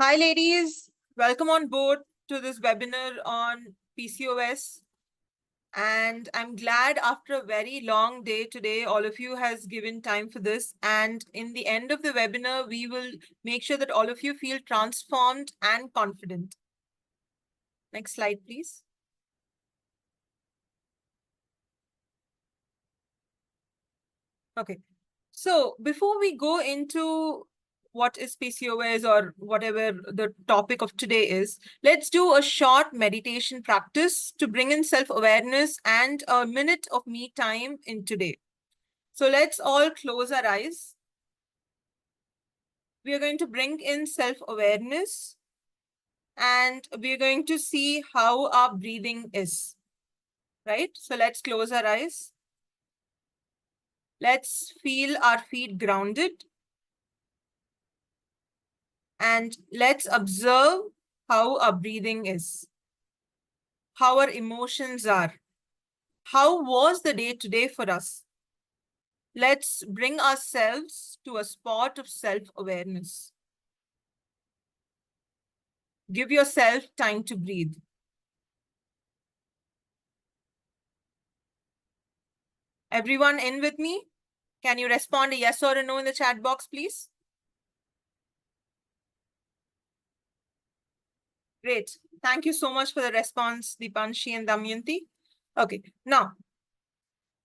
Hi, ladies. Welcome on board to this webinar on PCOS. And I'm glad after a very long day today, all of you has given time for this. And in the end of the webinar, we will make sure that all of you feel transformed and confident. Next slide, please. Okay. So before we go into what is PCOS or whatever the topic of today is, let's do a short meditation practice to bring in self-awareness and a minute of me time in today. So let's all close our eyes. We are going to bring in self-awareness and we are going to see how our breathing is, right? So let's close our eyes. Let's feel our feet grounded. And let's observe how our breathing is, how our emotions are. How was the day today for us? Let's bring ourselves to a spot of self-awareness. Give yourself time to breathe. Everyone in with me? Can you respond a yes or a no in the chat box, please? Great. Thank you so much for the response, Dipanshi and Damayanti. Okay, now,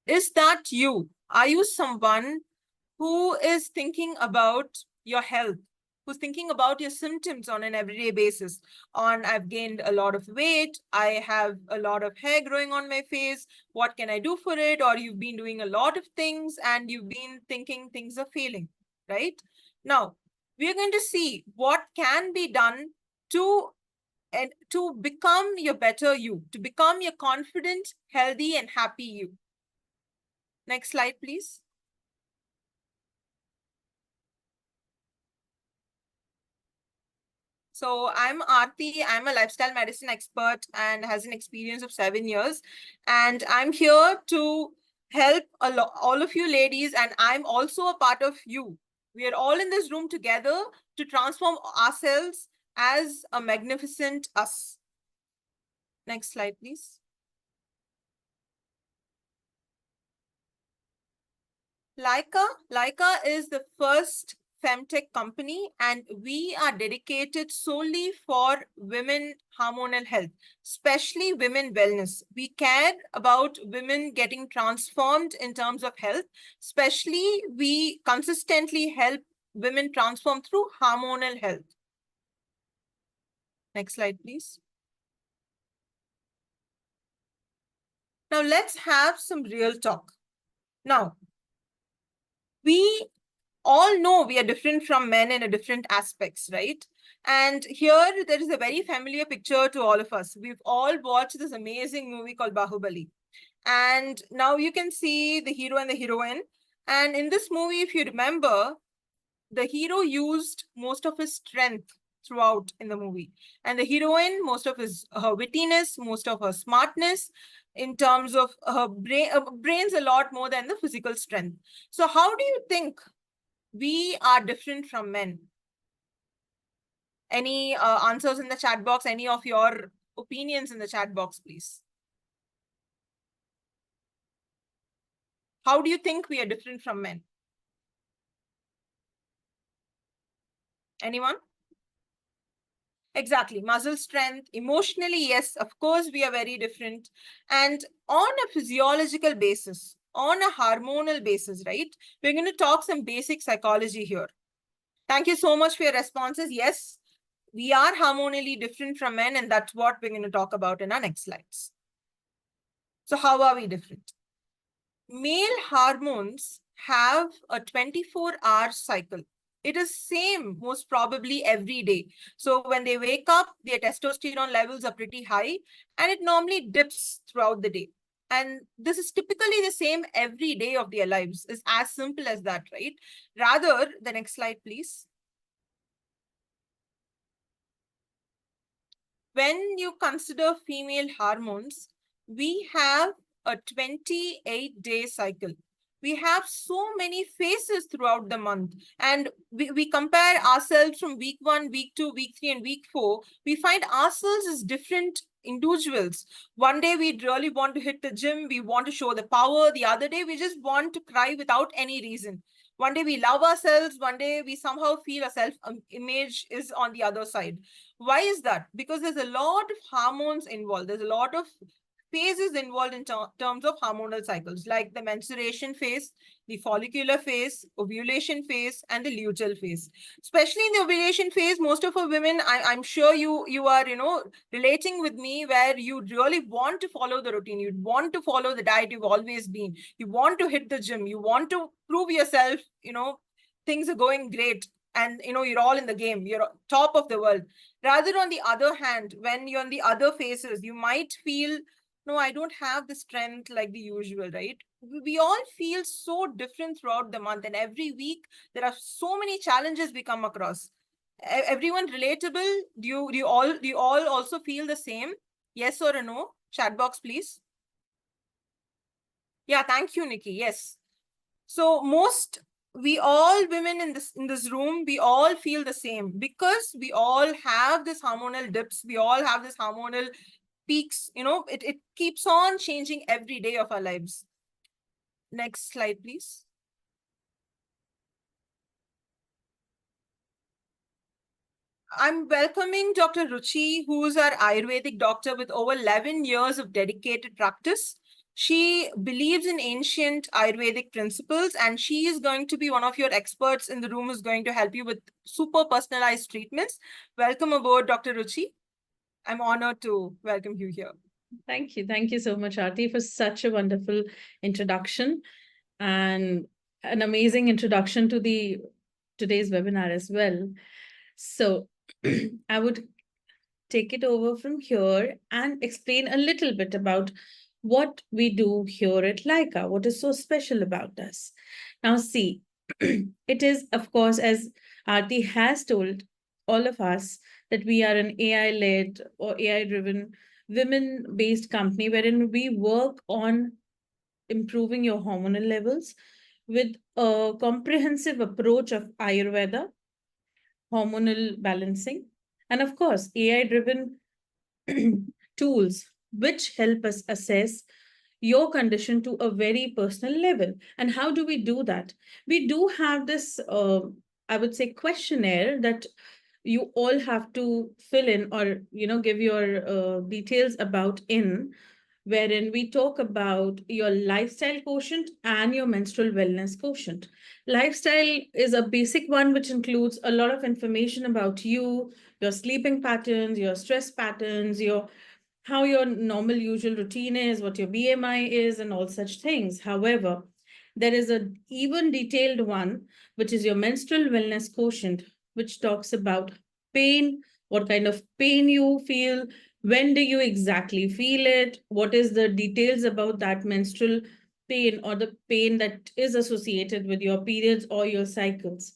is that you? Are you someone who is thinking about your health, who's thinking about your symptoms on an everyday basis? I've gained a lot of weight, I have a lot of hair growing on my face, what can I do for it? Or you've been doing a lot of things and you've been thinking things are failing, right? Now, we're going to see what can be done to become your better you, to become your confident, healthy, and happy you. Next slide, please. So I'm Aarti. I'm a lifestyle medicine expert and has an experience of 7 years. And I'm here to help all of you ladies. And I'm also a part of you. We are all in this room together to transform ourselves as a magnificent us. Next slide, please. Leica is the first femtech company, and we are dedicated solely for women hormonal health, especially women wellness. We care about women getting transformed in terms of health, especially we consistently help women transform through hormonal health. Next slide, please. Now let's have some real talk. Now, we all know we are different from men in a different aspects, right? And here there is a very familiar picture to all of us. We've all watched this amazing movie called Bahubali. And now you can see the hero and the heroine. And in this movie, if you remember, the hero used most of his strength throughout in the movie. And the heroine, most of her wittiness, most of her smartness, in terms of her brains a lot more than the physical strength. So how do you think we are different from men? Any answers in the chat box? Any of your opinions in the chat box, please? How do you think we are different from men? Anyone? Exactly. Muscle strength. Emotionally, yes, of course, we are very different. And on a physiological basis, on a hormonal basis, right? We're going to talk some basic psychology here. Thank you so much for your responses. Yes, we are hormonally different from men, and that's what we're going to talk about in our next slides. So how are we different? Male hormones have a 24-hour cycle. It is same most probably every day. So when they wake up, their testosterone levels are pretty high and it normally dips throughout the day. And this is typically the same every day of their lives. It's as simple as that, right? Rather, the next slide, please. When you consider female hormones, we have a 28-day cycle, we have so many phases throughout the month, and we compare ourselves from week 1, week 2, week 3, and week 4. We find ourselves as different individuals. One day we really want to hit the gym, we want to show the power. The other day we just want to cry without any reason. One day we love ourselves, one day we somehow feel our self image is on the other side. Why is that? Because there's a lot of hormones involved. There's a lot of phases involved in terms of hormonal cycles, like the menstruation phase, the follicular phase, ovulation phase, and the luteal phase. Especially in the ovulation phase, most of our women, I'm sure you are, relating with me, where you really want to follow the routine. You want to follow the diet you've always been. You want to hit the gym. You want to prove yourself, things are going great. And, you're all in the game. You're top of the world. Rather, on the other hand, when you're on the other phases, you might feel, no, I don't have the strength like the usual, right? We all feel so different throughout the month, and every week there are so many challenges we come across. Everyone relatable? Do you all also feel the same? Yes or a no? Chat box, please. Yeah, thank you, Nikki. Yes. So we all women in this room, we all feel the same, because we all have this hormonal dips. We all have this hormonal peaks. It keeps on changing every day of our lives. Next slide, please. I'm welcoming Dr. Ruchi, who's our Ayurvedic doctor with over 11 years of dedicated practice. She believes in ancient Ayurvedic principles, and she is going to be one of your experts in the room who's going to help you with super personalized treatments. Welcome aboard, Dr. Ruchi. I'm honored to welcome you here. Thank you. Thank you so much, Aarti, for such a wonderful introduction and an amazing introduction to the today's webinar as well. So I would take it over from here and explain a little bit about what we do here at Leica, what is so special about us. Now, see, it is, of course, as Aarti has told all of us, that we are an AI-led or AI-driven women-based company wherein we work on improving your hormonal levels with a comprehensive approach of Ayurveda, hormonal balancing, and of course, AI-driven tools which help us assess your condition to a very personal level. And how do we do that? We do have this, I would say, questionnaire that you all have to fill in, or give your details about in, wherein we talk about your lifestyle quotient and your menstrual wellness quotient. Lifestyle is a basic one which includes a lot of information about you, your sleeping patterns, your stress patterns, your how your normal usual routine is, what your BMI is, and all such things. However, there is a even detailed one, which is your menstrual wellness quotient, which talks about pain, what kind of pain you feel, when do you exactly feel it, what is the details about that menstrual pain or the pain that is associated with your periods or your cycles,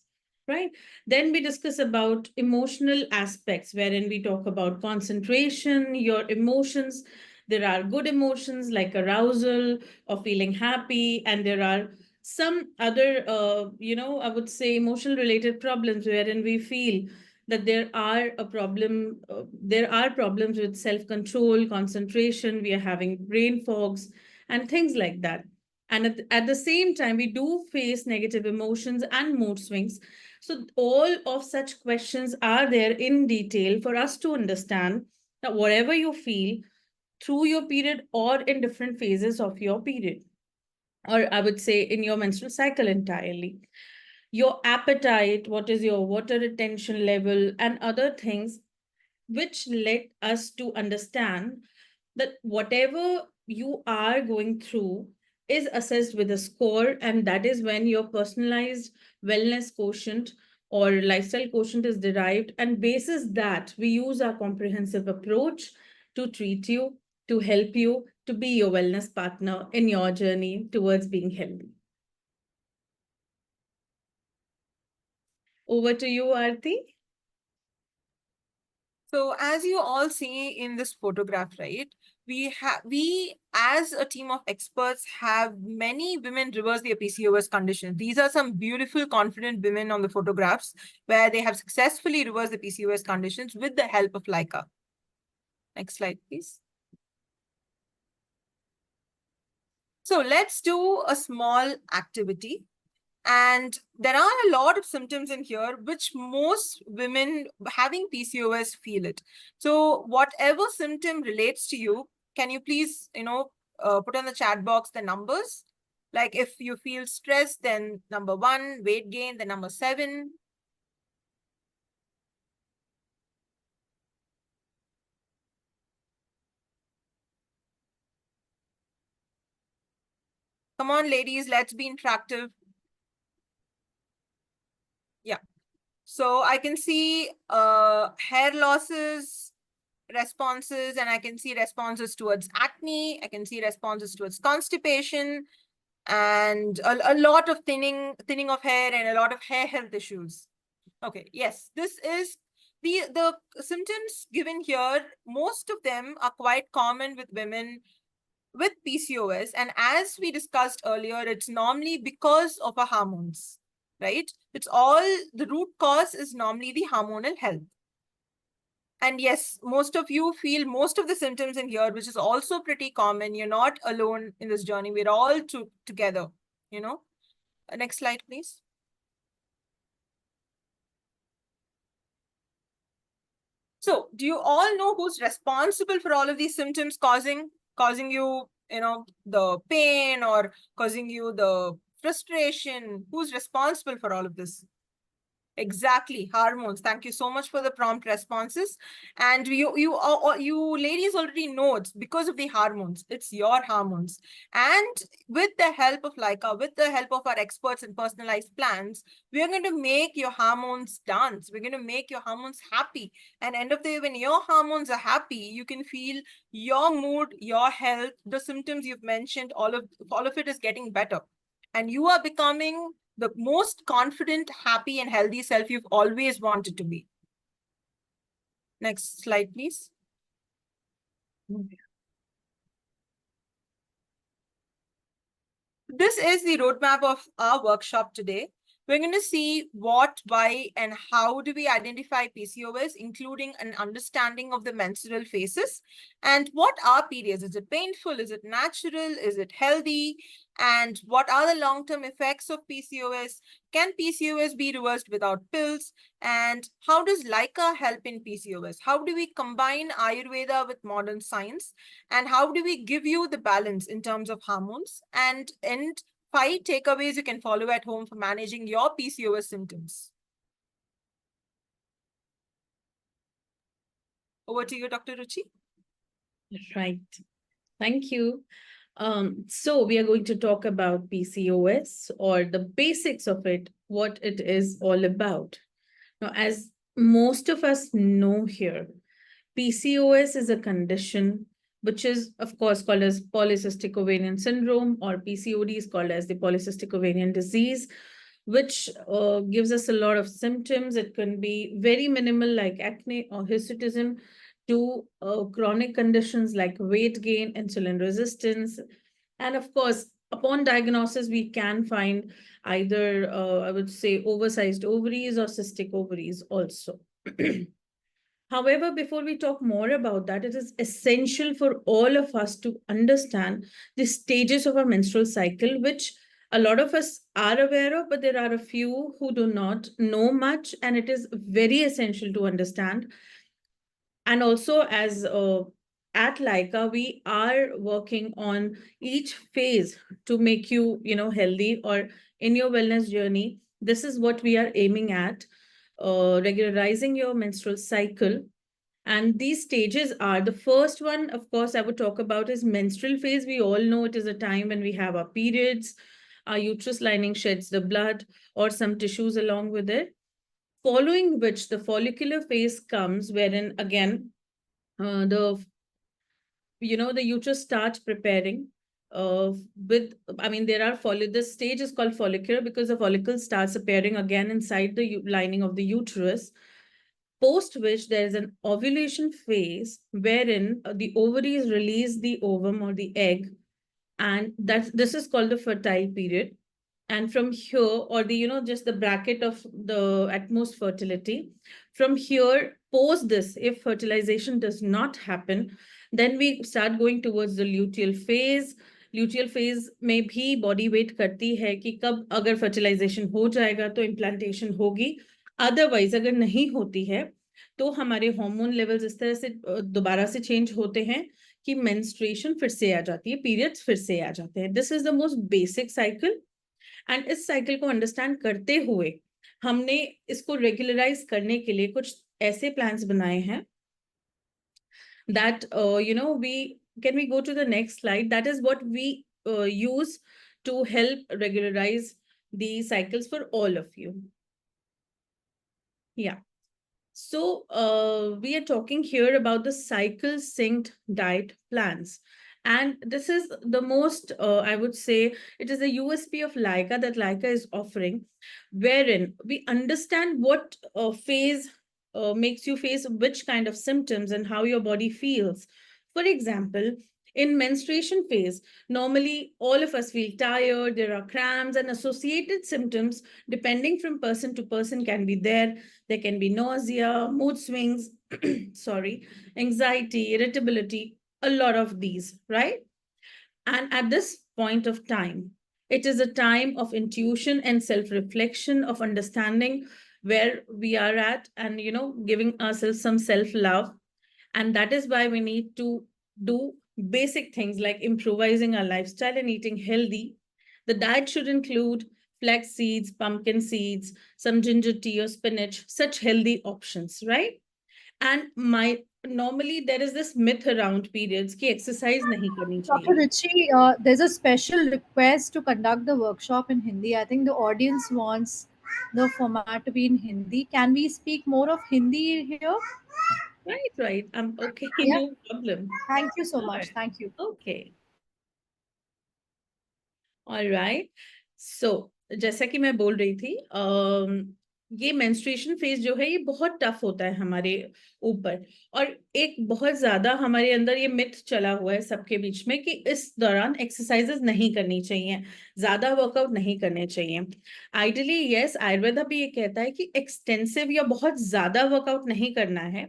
right? Then we discuss about emotional aspects, wherein we talk about concentration, your emotions. There are good emotions like arousal or feeling happy, and there are some other, I would say emotional related problems wherein we feel that there are problems with self control, concentration. We are having brain fogs and things like that. And at the same time, we do face negative emotions and mood swings. So all of such questions are there in detail for us to understand that whatever you feel through your period or in different phases of your period, or I would say in your menstrual cycle entirely, your appetite, what is your water retention level, and other things, which let us to understand that whatever you are going through is assessed with a score, and that is when your personalized wellness quotient or lifestyle quotient is derived. And basis that, we use our comprehensive approach to treat you, to help you to be your wellness partner in your journey towards being healthy. Over to you, Aarti. So as you all see in this photograph, right, we as a team of experts have many women reverse their PCOS condition. These are some beautiful, confident women on the photographs where they have successfully reversed the PCOS conditions with the help of Lyka. Next slide, please. So let's do a small activity. And there are a lot of symptoms in here, which most women having PCOS feel it. So whatever symptom relates to you, can you please, put on the chat box the numbers? Like if you feel stressed, then number 1, weight gain, then number 7. Come on, ladies, let's be interactive. Yeah. So I can see hair losses, responses, and I can see responses towards acne. I can see responses towards constipation and a lot of thinning of hair and a lot of hair health issues. Okay, yes, this is the symptoms given here. Most of them are quite common with women with PCOS. And as we discussed earlier, it's normally because of our hormones, right? The root cause is normally the hormonal health. And yes, most of you feel most of the symptoms in here, which is also pretty common. You're not alone in this journey. We're all together, Next slide, please. So do you all know who's responsible for all of these symptoms causing you, the pain or causing you the frustration? Who's responsible for all of this? Exactly, hormones. Thank you so much for the prompt responses. And you ladies already know it's because of the hormones. It's your hormones. And with the help of Lyka, with the help of our experts in personalized plans, we're going to make your hormones dance. We're going to make your hormones happy. And end of the day, when your hormones are happy, you can feel your mood, your health, the symptoms you've mentioned, all of it is getting better. And you are becoming the most confident, happy, and healthy self you've always wanted to be. Next slide, please. This is the roadmap of our workshop today. We're going to see what, why, and how do we identify PCOS, including an understanding of the menstrual phases. And what are periods? Is it painful? Is it natural? Is it healthy? And what are the long-term effects of PCOS? Can PCOS be reversed without pills? And how does Lyka help in PCOS? How do we combine Ayurveda with modern science? And how do we give you the balance in terms of hormones? And 5 takeaways you can follow at home for managing your PCOS symptoms. Over to you, Dr. Ruchi. Right. Thank you. So we are going to talk about PCOS, or the basics of it, what it is all about. Now, as most of us know here, PCOS is a condition which is, of course, called as polycystic ovarian syndrome, or PCOD is called as the polycystic ovarian disease, which gives us a lot of symptoms. It can be very minimal, like acne or hirsutism, to chronic conditions like weight gain, insulin resistance. And of course, upon diagnosis, we can find either, I would say, oversized ovaries or cystic ovaries also. However, before we talk more about that, it is essential for all of us to understand the stages of our menstrual cycle, which a lot of us are aware of, but there are a few who do not know much, and it is very essential to understand. And also, as at Lyka, we are working on each phase to make you, healthy or in your wellness journey. This is what we are aiming at, regularizing your menstrual cycle. And these stages are, the first one, of course, I would talk about is menstrual phase. We all know it is a time when we have our periods, our uterus lining sheds the blood or some tissues along with it. Following which the follicular phase comes, wherein again, the uterus starts preparing this stage is called follicular because the follicle starts appearing again inside the lining of the uterus. post which there is an ovulation phase wherein the ovaries release the ovum or the egg, and this is called the fertile period. And from here, or the, just the bracket of the at most fertility, from here, post this, if fertilization does not happen, then we start going towards the luteal phase. Luteal phase में भी body wait करती है कि कब अगर fertilization हो जाएगा तो implantation होगी, otherwise अगर नहीं होती है तो हमारे hormone levels इस तरह से दोबारा से change होते हैं कि menstruation फिर से आ जाती है, periods फिर से आ जाते हैं. This is the most basic cycle. And इस साइकिल को अंडरस्टैंड करते हुए हमने इसको रेगुलराइज करने के लिए कुछ ऐसे प्लान्स बनाए हैं that we go to the next slide. That is what we use to help regularize the cycles for all of you. Yeah. So we are talking here about the cycle synced diet plans. And this is the most, I would say, it is a USP of Lyka that Lyka is offering, wherein we understand what phase makes you face which kind of symptoms and how your body feels. For example, in menstruation phase, normally all of us feel tired, there are cramps and associated symptoms depending from person to person can be there. There can be nausea, mood swings, anxiety, irritability, a lot of these, right? And at this point of time, it is a time of intuition and self-reflection, of understanding where we are at and, giving ourselves some self-love. And that is why we need to do basic things like improvising our lifestyle and eating healthy. The diet should include flax seeds, pumpkin seeds, some ginger tea or spinach, such healthy options, right? And normally there is this myth around periods ki exercise nahi karni Dr. chahiye. Richie, there's a special request to conduct the workshop in Hindi. I think the audience wants the format to be in Hindi. Can we speak more of Hindi here? Right. Okay, Yeah. no problem. Thank you so All much. right. Thank you. Okay. All right. So, जैसा कि मैं बोल रही थी, ये menstruation phase जो है ये बहुत टफ होता है हमारे ऊपर, और एक बहुत ज्यादा हमारे अंदर ये मिथ चला हुआ है सबके बीच में कि इस दौरान एक्सरसाइजेस नहीं करनी चाहिए, ज्यादा वर्कआउट नहीं करने चाहिए. आइडियली यस, आयुर्वेदा भी ये कहता है कि एक्सटेंसिव या बहुत ज्यादा वर्कआउट नहीं करना है,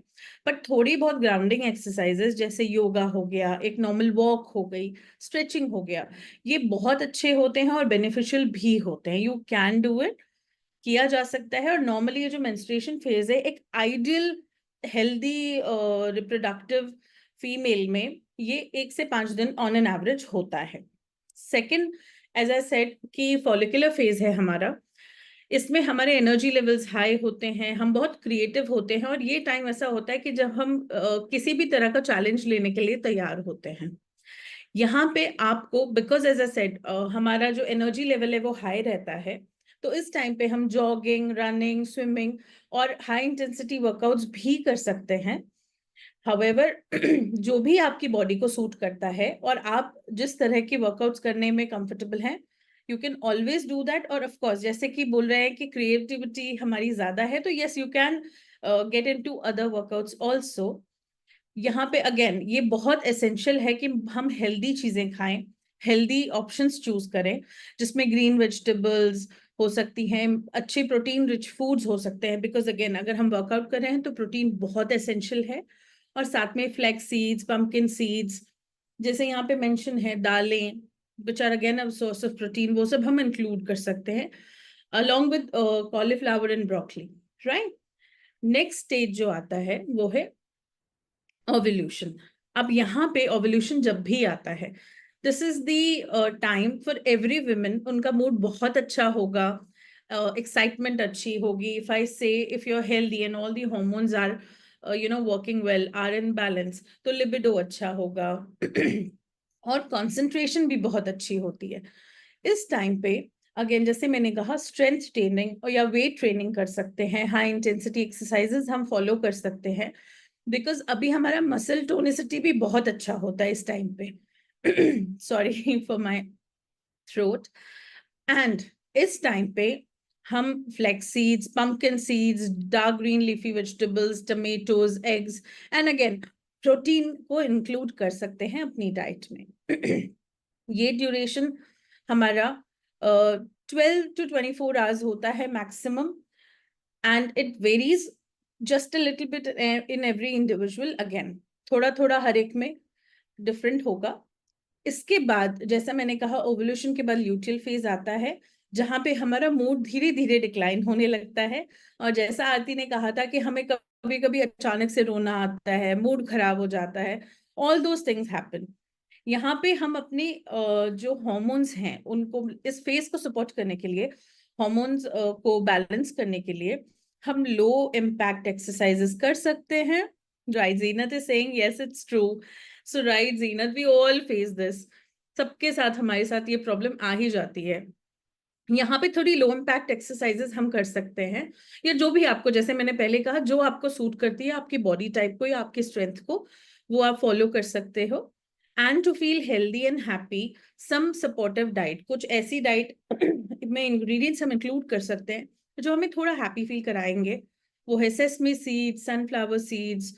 बट थोड़ी बहुत ग्राउंडिंग एक्सरसाइजेस जैसे योगा हो गया, एक नॉर्मल वॉक हो गई, स्ट्रेचिंग हो गया, ये बहुत अच्छे होते हैं और बेनिफिशियल भी होते हैं. यू कैन डू इट, किया जा सकता है. और नॉर्मली ये जो मेंस्ट्रुएशन फेज है एक आइडियल हेल्दी रिप्रोडक्टिव फीमेल में ये 1 से 5 दिन ऑन एन एवरेज होता है. सेकंड, एज आई सेड कि फॉलिकुलर फेज है हमारा, इसमें हमारे एनर्जी लेवल्स हाई होते हैं, हम बहुत क्रिएटिव होते हैं, और ये टाइम ऐसा होता है कि जब हम किसी भी तरह का चैलेंज लेने के लिए तैयार होते हैं. यहाँ पे आपको, बिकॉज एज आई सेड हमारा जो एनर्जी लेवल है वो हाई रहता है, तो इस टाइम पे हम जॉगिंग, रनिंग, स्विमिंग और हाई इंटेंसिटी वर्कआउट्स भी कर सकते हैं. हाउएवर जो भी आपकी बॉडी को सूट करता है और आप जिस तरह की वर्कआउट्स करने में कंफर्टेबल हैं, you can always do that. और ऑफ कोर्स जैसे कि बोल रहे हैं कि क्रिएटिविटी हमारी ज्यादा है, तो yes, you can get into other workouts also. यहाँ पे अगेन ये बहुत एसेंशियल है कि हम हेल्दी चीजें खाएं, हेल्दी ऑप्शंस चूज करें, जिसमें ग्रीन वेजिटेबल्स हो सकती हैं, अच्छे प्रोटीन रिच फूड्स हो सकते हैं, बिकॉज अगेन अगर हम वर्कआउट कर रहे हैं तो प्रोटीन बहुत एसेंशियल है. और साथ में फ्लैक्स सीड्स, पंपकिन सीड्स, जैसे यहाँ पे मेंशन है, दालें, which are again a source of protein, वो सब हम इंक्लूड कर सकते हैं along with cauliflower and broccoli, right. Next stage जो आता है वो है ओव्यूलेशन. अब यहाँ पे ओव्यूलेशन जब भी आता है, this is the time for every woman, उनका मूड बहुत अच्छा होगा, एक्साइटमेंट अच्छी होगी. If I say if you are healthy and all the hormones are working well, are in balance, तो लिबिडो अच्छा होगा और कंसंट्रेशन भी बहुत अच्छी होती है. इस टाइम पे अगेन जैसे मैंने कहा, स्ट्रेंथ ट्रेनिंग और या वेट ट्रेनिंग कर सकते हैं, हाई इंटेंसिटी एक्सरसाइजेस हम फॉलो कर सकते हैं, बिकॉज अभी हमारा मसल टोनिसिटी भी बहुत अच्छा होता है इस टाइम पे. Sorry for my throat. And इस टाइम पे हम flax seeds, pumpkin seeds, dark green leafy vegetables, tomatoes, eggs, and again protein को इंक्लूड कर सकते हैं अपनी डाइट में। ये ड्यूरेशन हमारा 12 to 24 आवर्स होता है maximum, and it varies just a little bit in every individual. Again थोड़ा थोड़ा हर एक में डिफरेंट होगा। इसके बाद जैसा मैंने कहा, ओवुलेशन के बाद ल्यूटियल फेज आता है, जहां पे हमारा मूड धीरे धीरे डिक्लाइन होने लगता है। और जैसा आरती ने कहा था कि हमें कभी कभी अचानक से रोना आता है, मूड खराब हो जाता है, ऑल दोज थिंग्स हैपन। यहाँ पे हम अपने जो हॉर्मोन्स हैं उनको, इस फेज को सपोर्ट करने के लिए, हॉर्मोन्स को बैलेंस करने के लिए हम लो इम्पैक्ट एक्सरसाइजेस कर सकते हैं। Right, Zeenat is saying yes it's true. So right Zeenat, we all face this, सबके साथ हमारे साथ ये प्रॉब्लम आ ही जाती है। यहाँ पे थोड़ी लो इम्पैक्ट एक्सरसाइजेस हम कर सकते हैं, या जो भी आपको, जैसे मैंने पहले कहा, जो आपको सूट करती है, आपकी बॉडी टाइप को या आपकी स्ट्रेंथ को, वो आप फॉलो कर सकते हो। And to feel healthy and happy, some supportive diet, कुछ ऐसी डाइट में इंग्रेडिएंट्स हम इंक्लूड कर सकते हैं जो हमें थोड़ा हैप्पी फील कराएंगे। वो है sesame seeds, sunflower seeds,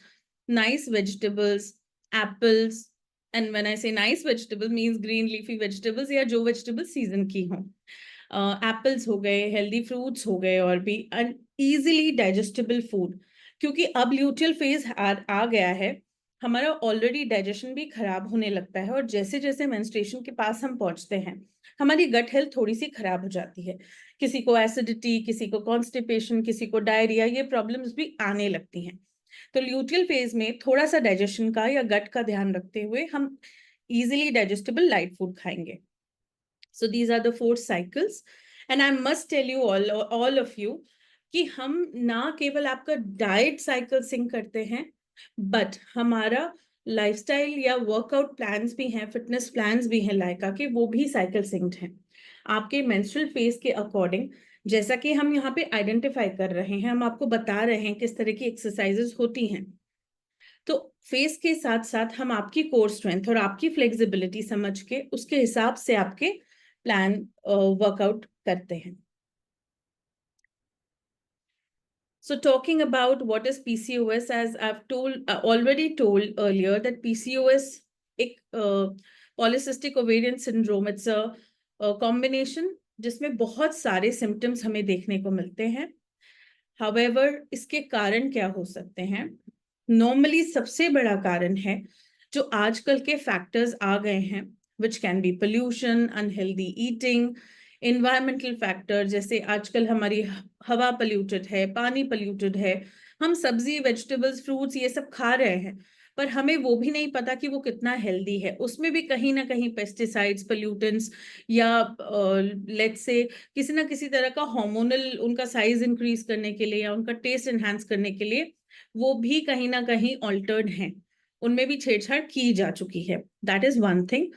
nice vegetables, apples, and when I say nice vegetable means green leafy vegetables, या जो वेजिटेबल सीजन की हों। एप्पल्स हो गए, हेल्दी फ्रूट्स हो गए, और भी इजीली डाइजेस्टेबल फूड, क्योंकि अब ल्यूटियल फेज आ गया है, हमारा ऑलरेडी डाइजेशन भी खराब होने लगता है, और जैसे जैसे मेंस्ट्रुएशन के पास हम पहुंचते हैं, हमारी गट हेल्थ थोड़ी सी खराब हो जाती है। किसी को एसिडिटी, किसी को कॉन्स्टिपेशन, किसी को डायरिया, ये प्रॉब्लम्स भी आने लगती हैं। तो ल्यूटियल फेज में थोड़ा सा डाइजेशन का या गट का ध्यान रखते हुए हम इजीली डाइजेस्टेबल लाइट फूड खाएंगे। So these are the 4 cycles, and I must tell you all of you कि हम ना केवल आपका डाइट साइकिल सिंक करते हैं, बट हमारा लाइफस्टाइल या वर्कआउट प्लान्स भी हैं, फिटनेस प्लान्स भी हैं लाइका के, वो भी साइकिल सिंक्ड हैं आपके मेंस्ट्रुअल फेज के अकॉर्डिंग। जैसा कि हम यहाँ पे आइडेंटिफाई कर रहे हैं, हम आपको बता रहे हैं किस तरह की एक्सरसाइजेस होती हैं। तो फेस के साथ साथ हम आपकी कोर स्ट्रेंथ और आपकी फ्लेक्सिबिलिटी समझ के उसके हिसाब से आपके प्लान वर्कआउट करते हैं। So talking about what is PCOS, as I've already told earlier, that PCOS एक polycystic ovarian syndrome, it's a combination जिसमें बहुत सारे symptoms हमें देखने को मिलते हैं। However, इसके कारण क्या हो सकते हैं? Normally सबसे बड़ा कारण है जो आजकल के factors आ गए हैं, which can be pollution, unhealthy eating, environmental factor, जैसे आजकल हमारी हवा polluted है, पानी polluted है, हम सब्जी, vegetables, fruits ये सब खा रहे हैं, पर हमें वो भी नहीं पता कि वो कितना हेल्दी है। उसमें भी कहीं ना कहीं पेस्टिसाइड्स, पोल्यूटेंट्स, या लेट्स से किसी ना किसी तरह का हार्मोनल, उनका साइज इंक्रीज करने के लिए या उनका टेस्ट एनहांस करने के लिए, वो भी कहीं ना कहीं ऑल्टर्ड हैं, उनमें भी छेड़छाड़ की जा चुकी है। That is one thing.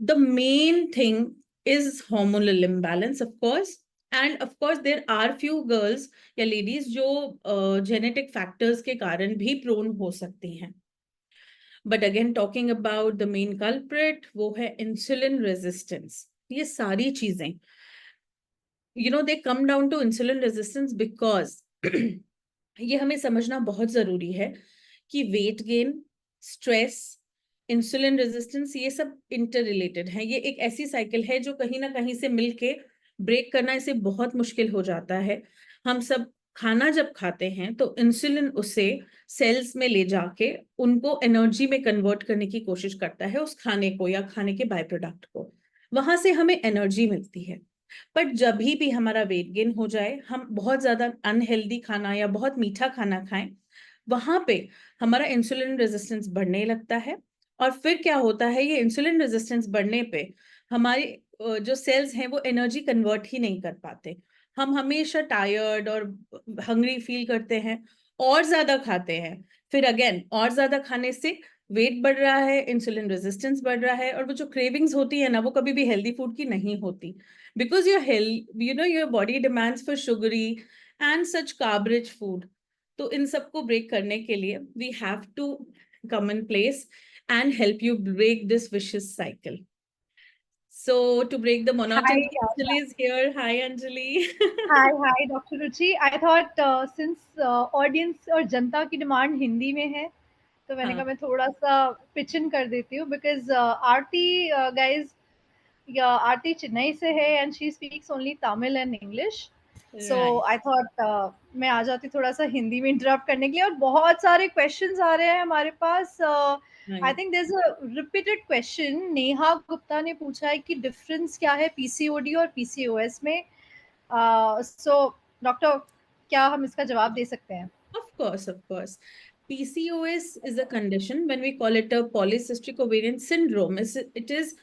The main thing is hormonal imbalance, of course, and of course there are few girls या ladies जो genetic factors के कारण भी prone हो सकती हैं। But again talking about the main culprit, वो है insulin resistance। ये सारी चीजें they come down to insulin resistance because ये हमें समझना बहुत जरूरी है कि weight gain, stress, insulin resistance, ये सब इंटर रिलेटेड है। ये एक ऐसी साइकिल है जो कहीं ना कहीं से मिलके ब्रेक करना इसे बहुत मुश्किल हो जाता है। हम सब खाना जब खाते हैं तो इंसुलिन उसे सेल्स में ले जाके उनको एनर्जी में कन्वर्ट करने की कोशिश करता है, उस खाने को या खाने के बाय प्रोडक्ट को, वहां से हमें एनर्जी मिलती है। बट जब भी हमारा वेट गेन हो जाए, हम बहुत ज्यादा अनहेल्दी खाना या बहुत मीठा खाना खाएं, वहां पे हमारा इंसुलिन रेजिस्टेंस बढ़ने लगता है। और फिर क्या होता है, ये इंसुलिन रेजिस्टेंस बढ़ने पे हमारी जो सेल्स हैं वो एनर्जी कन्वर्ट ही नहीं कर पाते। हम हमेशा टायर्ड और हंग्री फील करते हैं, और ज्यादा खाते हैं, फिर अगेन और ज्यादा खाने से वेट बढ़ रहा है, इंसुलिन रेजिस्टेंस बढ़ रहा है, और वो जो क्रेविंग्स होती है ना, वो कभी भी हेल्दी फूड की नहीं होती, because your body demands for sugary and such carb rich food। तो इन सबको ब्रेक करने के लिए we have to come in place and help you break this vicious cycle। So to break the Hi, monotony, Anjali is here. Hi, Anjali. hi, Dr. Ruchi. I thought since audience और जनता की demand Hindi में है, तो मैंने हाँ, कहा मैं थोड़ा सा पिच इन कर देती हूँ because आरती guys, आरती चेन्नई से है and she speaks only Tamil and English. So right. I thought मैं आ जाती थोड़ा सा हिंदी में इंटरप्ट करने के लिए, और बहुत सारे क्वेश्चंस आ रहे हैं हमारे पास. I Right. Think there is a repeated question. Neha Gupta ने पूछा है कि डिफरेंस क्या है पीसीओडी और पीसीओएस में. सो डॉक्टर, क्या हम इसका जवाब दे सकते हैं? Of course, of course. PCOS is a condition when we call it a polycystic ovarian syndrome. It is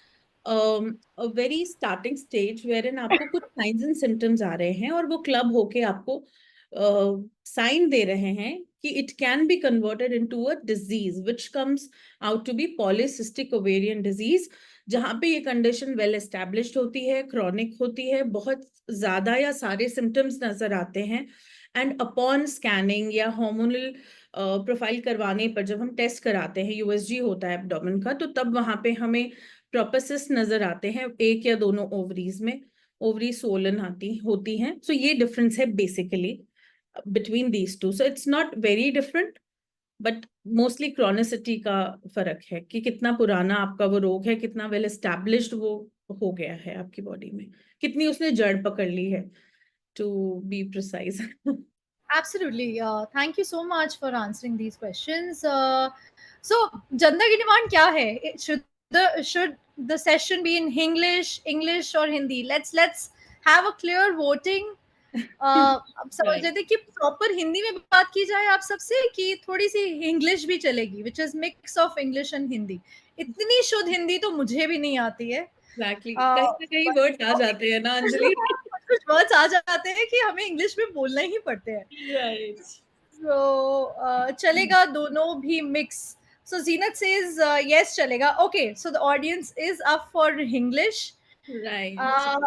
a very starting stage wherein आपको कुछ signs and symptoms आ रहे हैं और वो club होके आपको sign दे रहे हैं कि it can be converted into a disease which comes out to be polycystic ovarian disease, जहाँ पे ये condition well established होती है, chronic होती है, बहुत ज्यादा या सारे symptoms नजर आते हैं. एंड अपॉन स्कैनिंग या हार्मोनल प्रोफाइल करवाने पर जब हम टेस्ट कराते हैं, यूएसजी होता है एब्डोमेन का, तो तब वहां पे हमें प्रोपेसिस नजर आते हैं एक या दोनों ओवरीज में. ओवरी सोलन आती होती हैं. सो ये डिफरेंस है basically between these two. So it's not very different, but mostly chronicity का फर्क है कि कितना पुराना आपका वो रोग है, कितना वेल एस्टैब्लिश्ड वो हो गया है आपकी बॉडी में, कितनी उसने जड़ पकड़ ली है, to be precise. Absolutely. Thank you so much for answering these questions. So, जनता की डिमांड क्या है? Should the session be in English or Hindi? Let's have a clear voting. अब समझ Right. लेते कि प्रॉपर हिंदी में बात की जाए आप सबसे, कि थोड़ी सी इंग्लिश भी चलेगी, which is mix of English and Hindi. इतनी शुद्ध हिंदी तो मुझे भी नहीं आती है. Exactly. कहीं ना कहीं वर्ड आ ओके, जाते हैं ना अंजलि. कुछ कुछ वर्ड्स आ जाते हैं कि हमें इंग्लिश में बोलना ही पड़ते हैं. Right. So चलेगा दोनों भी mix. So Zenat says yes चलेगा. Okay, so the audience is up for English. Right.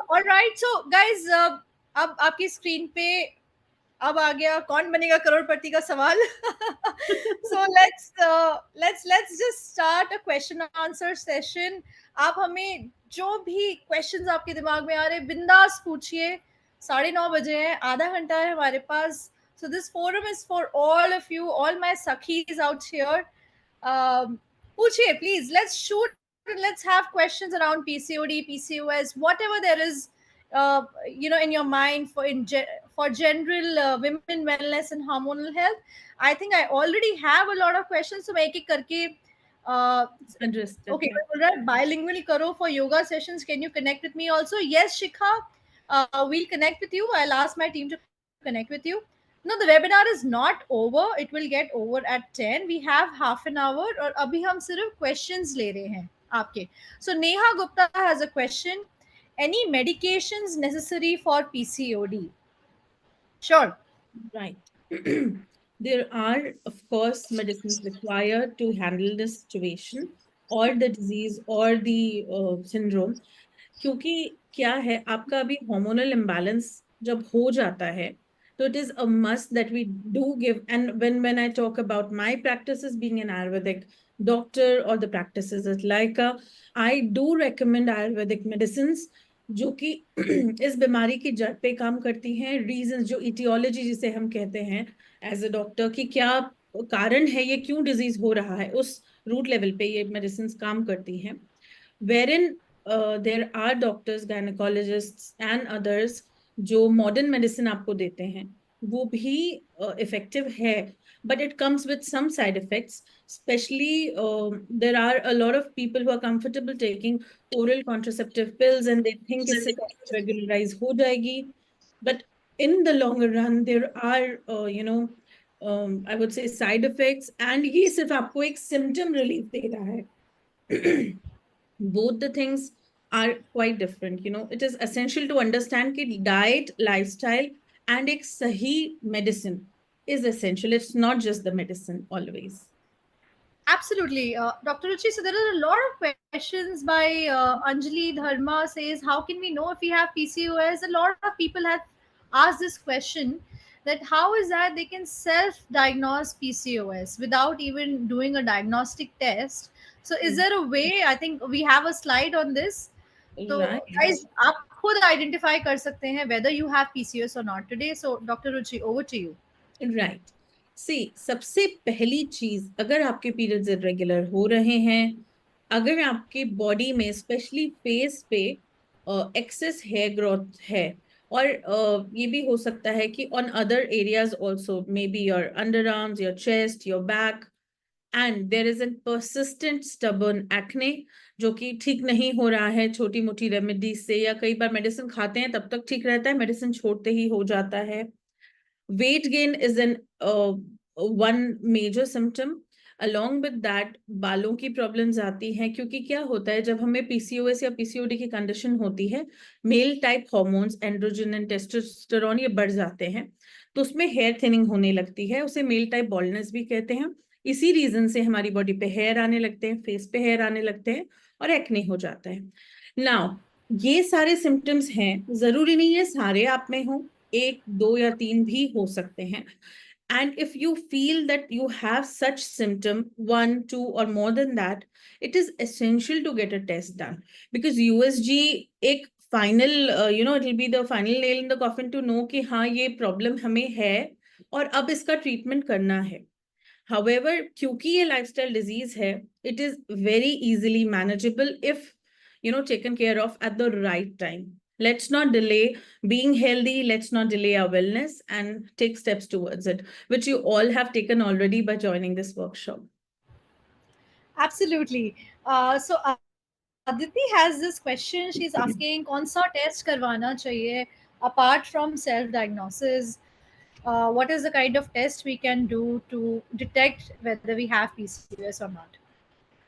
All right, so guys, अब आपकी स्क्रीन पे अब आ गया कौन बनेगा करोड़पति का सवाल. So let's just start a question and answer session. आप हमें जो भी क्वेश्चंस आपके दिमाग में आ रहे हैं बिंदास पूछिए. 9:30 बजे हैं, आधा घंटा है हमारे पास. So this forum is for all of you, all my sakhis out here. पूछिए please. Let's shoot. Let's have questions around PCOD, PCOS, whatever there is, in your mind for general women wellness and hormonal health. I think I already have a lot of questions, so मैं एक एक करके. Understood. Okay, all right. Bilingual karo for yoga sessions. Can you connect with me also? Yes, Shikha. We'll connect with you. I'll ask my team to connect with you. No, the webinar is not over. It will get over at 10. We have half an hour. और अभी हम सिर्फ questions ले रहे हैं आपके. So Neha Gupta has a question. Any medications necessary for PCOD? Sure. Right. There are, of course, medicines required to handle the situation or the disease or the syndrome. क्योंकि क्या है, आपका अभी hormonal imbalance जब हो जाता है, तो it is a must that we do give. And when I talk about my practices being an Ayurvedic doctor or the practices at Laika, I do recommend Ayurvedic medicines जो कि इस बीमारी की जड़ पे काम करती हैं. रीजंस, जो इटियोलॉजी जिसे हम कहते हैं एज अ डॉक्टर, कि क्या कारण है, ये क्यों डिजीज हो रहा है, उस रूट लेवल पे ये मेडिसिन काम करती हैं. wherein there are doctors, gynecologists and others जो मॉडर्न मेडिसिन आपको देते हैं, वो भी इफेक्टिव है, but it comes with some side effects. Especially there are a lot of people who are comfortable taking oral contraceptive pills and they think इससे regularize हो जाएगी, but in the longer run there are I would say side effects, and ये सिर्फ आपको एक symptom relief दे रहा है. Both the things are quite different. It is essential to understand that diet, lifestyle and एक सही medicine is essential. It's not just the medicine always. Absolutely. Dr. Ruchi, so there are a lot of questions by Anjali Dharma says, how can we know if we have PCOS? A lot of people have asked this question, that how is that they can self-diagnose PCOS without even doing a diagnostic test. So is there a way? I think we have a slide on this. तो Right. Guys आप खुद identify कर सकते हैं whether you have PCOS or not today. So Dr. Ruchi, over to you. Right see सबसे पहली चीज, अगर आपके पीरियड्स इरेगुलर हो रहे हैं, अगर आपके बॉडी में स्पेशली फेस पे एक्सेस हेयर ग्रोथ है, और ये भी हो सकता है कि on other areas also, may be your under arms, your chest, your back, and there is an persistent stubborn acne जो कि ठीक नहीं हो रहा है छोटी मोटी रेमेडीज से, या कई बार मेडिसिन खाते हैं तब तक ठीक रहता है, मेडिसिन छोड़ते ही हो जाता है. Weight gain is an one major symptom. Along with that, बालों की प्रॉब्लम्स आती हैं, क्योंकि क्या होता है जब हमें पीसीओएस या पीसीओडी की कंडीशन होती है, male type hormones androgen and testosterone ये बढ़ जाते हैं, तो उसमें हेयर थिनिंग होने लगती है, उसे मेल टाइप बॉल्डनेस भी कहते हैं. इसी रीजन से हमारी बॉडी पे हेयर आने लगते हैं, फेस पे हेयर आने लगते हैं, और एक्ने हो जाता है. नाउ ये सारे सिम्टम्स हैं, जरूरी नहीं है सारे आप में हो, एक दो या तीन भी हो सकते हैं. And if you feel that you have such symptom, 1, 2 or more than that, it is essential to get a test done, because USG एक final, it will be the final nail in the coffin to know कि हाँ ये problem हमें है और अब इसका treatment करना है. However, क्योंकि ये lifestyle disease है, it is very easily manageable if taken care of at the right time. Let's not delay being healthy. Let's not delay our wellness and take steps towards it, which you all have taken already by joining this workshop. Absolutely. So Aditi has this question. She's asking, कौन सा test करवाना चाहिए apart from self-diagnosis? What is the kind of test we can do to detect whether we have PCOS or not?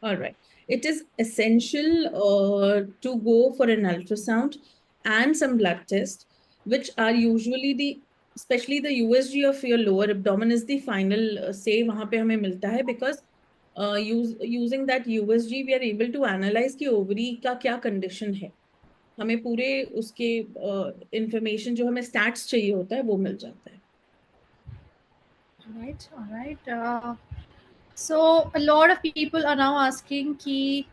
All right. It is essential to go for an ultrasound and some blood tests, which are usually especially the USG of your lower abdomen is the final say वहाँ पे हमें मिलता है, because using that USG we are able to analyze कि ovary का क्या condition है, हमें पूरे उसके information जो हमें stats चाहिए होता है वो मिल जाता है. All right. So a lot of people are now asking कि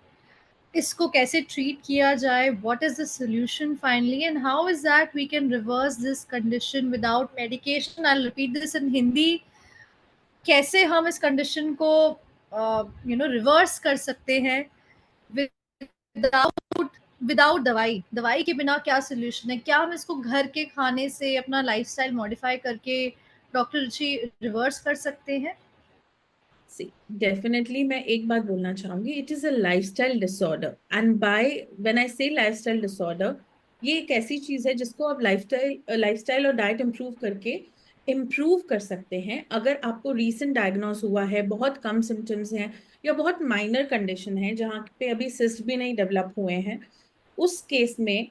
इसको कैसे treat किया जाए, what is the solution finally, and how is that we can reverse this condition without medication? I'll repeat this in Hindi. कैसे हम इस condition को reverse कर सकते हैं विदाउट दवाई के बिना क्या सोल्यूशन है? क्या हम इसको घर के खाने से अपना लाइफस्टाइल मॉडिफाई करके डॉक्टर रुचि रिवर्स कर सकते हैं? See, definitely मैं एक बात बोलना चाहूंगी, it is a lifestyle disorder, and when I say lifestyle disorder, ये एक ऐसी चीज है जिसको आप लाइफस्टाइल और डाइट इम्प्रूव करके इम्प्रूव कर सकते हैं. अगर आपको रीसेंट डायग्नोस हुआ है, बहुत कम सिम्टम्स हैं, या बहुत माइनर कंडीशन है जहाँ पे अभी सिस्ट भी नहीं डेवलप हुए हैं, उस केस में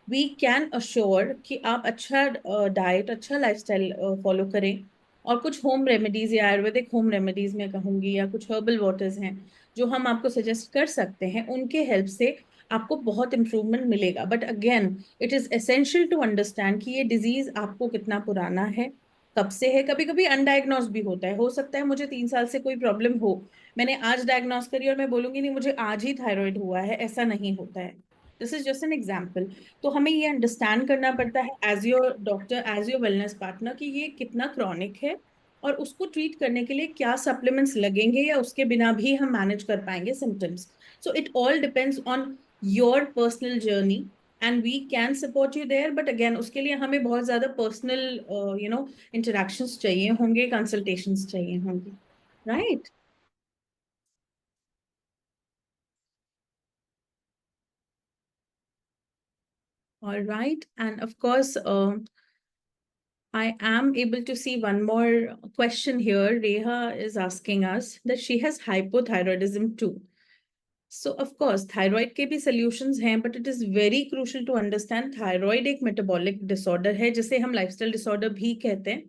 वी कैन अश्योर कि आप अच्छा डाइट, अच्छा लाइफस्टाइल फॉलो करें, और कुछ होम रेमेडीज या आयुर्वेदिक होम रेमेडीज में कहूंगी, या कुछ हर्बल वाटर्स हैं जो हम आपको सजेस्ट कर सकते हैं, उनके हेल्प से आपको बहुत इंप्रूवमेंट मिलेगा. But again it is essential to understand कि ये डिजीज आपको कितना पुराना है, कब से है. कभी कभी अनडायग्नोज भी होता है, हो सकता है मुझे 3 साल से कोई प्रॉब्लम हो, मैंने आज डायग्नोज करी और मैं बोलूंगी नहीं मुझे आज ही थायराइड हुआ है, ऐसा नहीं होता है. This is just an example. तो हमें ये अंडरस्टैंड करना पड़ता है as your doctor, as your wellness partner, कि ये कितना क्रॉनिक है और उसको ट्रीट करने के लिए क्या सप्लीमेंट्स लगेंगे, या उसके बिना भी हम मैनेज कर पाएंगे symptoms. So it all depends on your personal journey, and we can support you there. But again उसके लिए हमें बहुत ज्यादा पर्सनल इंटरेक्शंस चाहिए होंगे, कंसल्टेशंस चाहिए होंगी, right? All right. And of course, I am able to see one more question here. Reha is asking us that she has hypothyroidism too. So of course, thyroid के भी solutions हैं, but it is very crucial to understand thyroid एक metabolic disorder है, जिसे हम lifestyle disorder भी कहते हैं,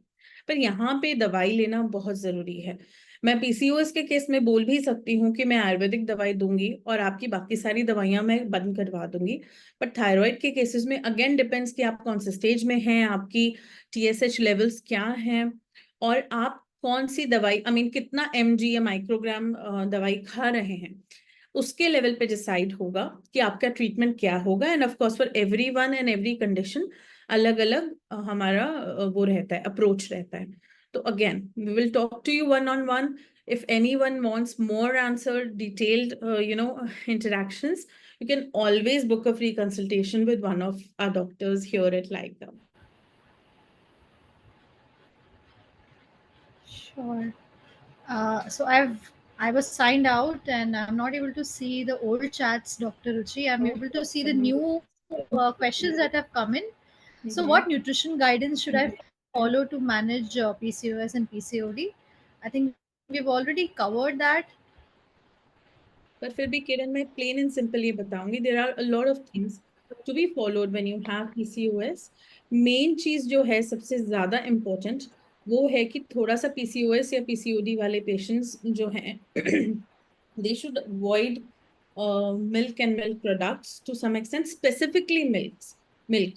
पर यहाँ पे दवाई लेना बहुत जरूरी है. मैं पीसीओएस के केस में बोल भी सकती हूँ कि मैं आयुर्वेदिक दवाई दूंगी और आपकी बाकी सारी दवाइयां मैं बंद करवा दूंगी, बट थायराइड के केसेस में अगेन डिपेंड्स कि आप कौन से स्टेज में हैं, आपकी TSH लेवल्स क्या हैं, और आप कौन सी दवाई, कितना mg या माइक्रोग्राम दवाई खा रहे हैं. उसके लेवल पे डिसाइड होगा कि आपका ट्रीटमेंट क्या होगा। End of course for everyone and every condition अलग अलग हमारा वो रहता है, अप्रोच रहता है। तो again we will talk to you one on one. If anyone wants more answered, detailed, interactions, you can always book a free consultation with one of our doctors here at Laika. Sure. So I was signed out and I'm not able to see the old chats, Dr. Ruchi. I'm able to see the new questions that have come in. So, what nutrition guidance should I follow to manage PCOS and PCOD? I think we've already covered that. पर फिर भी किरण मैं plane and simple ये बताऊंगी, there are a lot of things to be followed when you have PCOS. Main चीज जो है सबसे ज्यादा इम्पोर्टेंट वो है कि थोड़ा सा पीसीओएस या पीसीओडी वाले पेशेंट्स जो हैं they should avoid milk and milk products to some extent, specifically milk.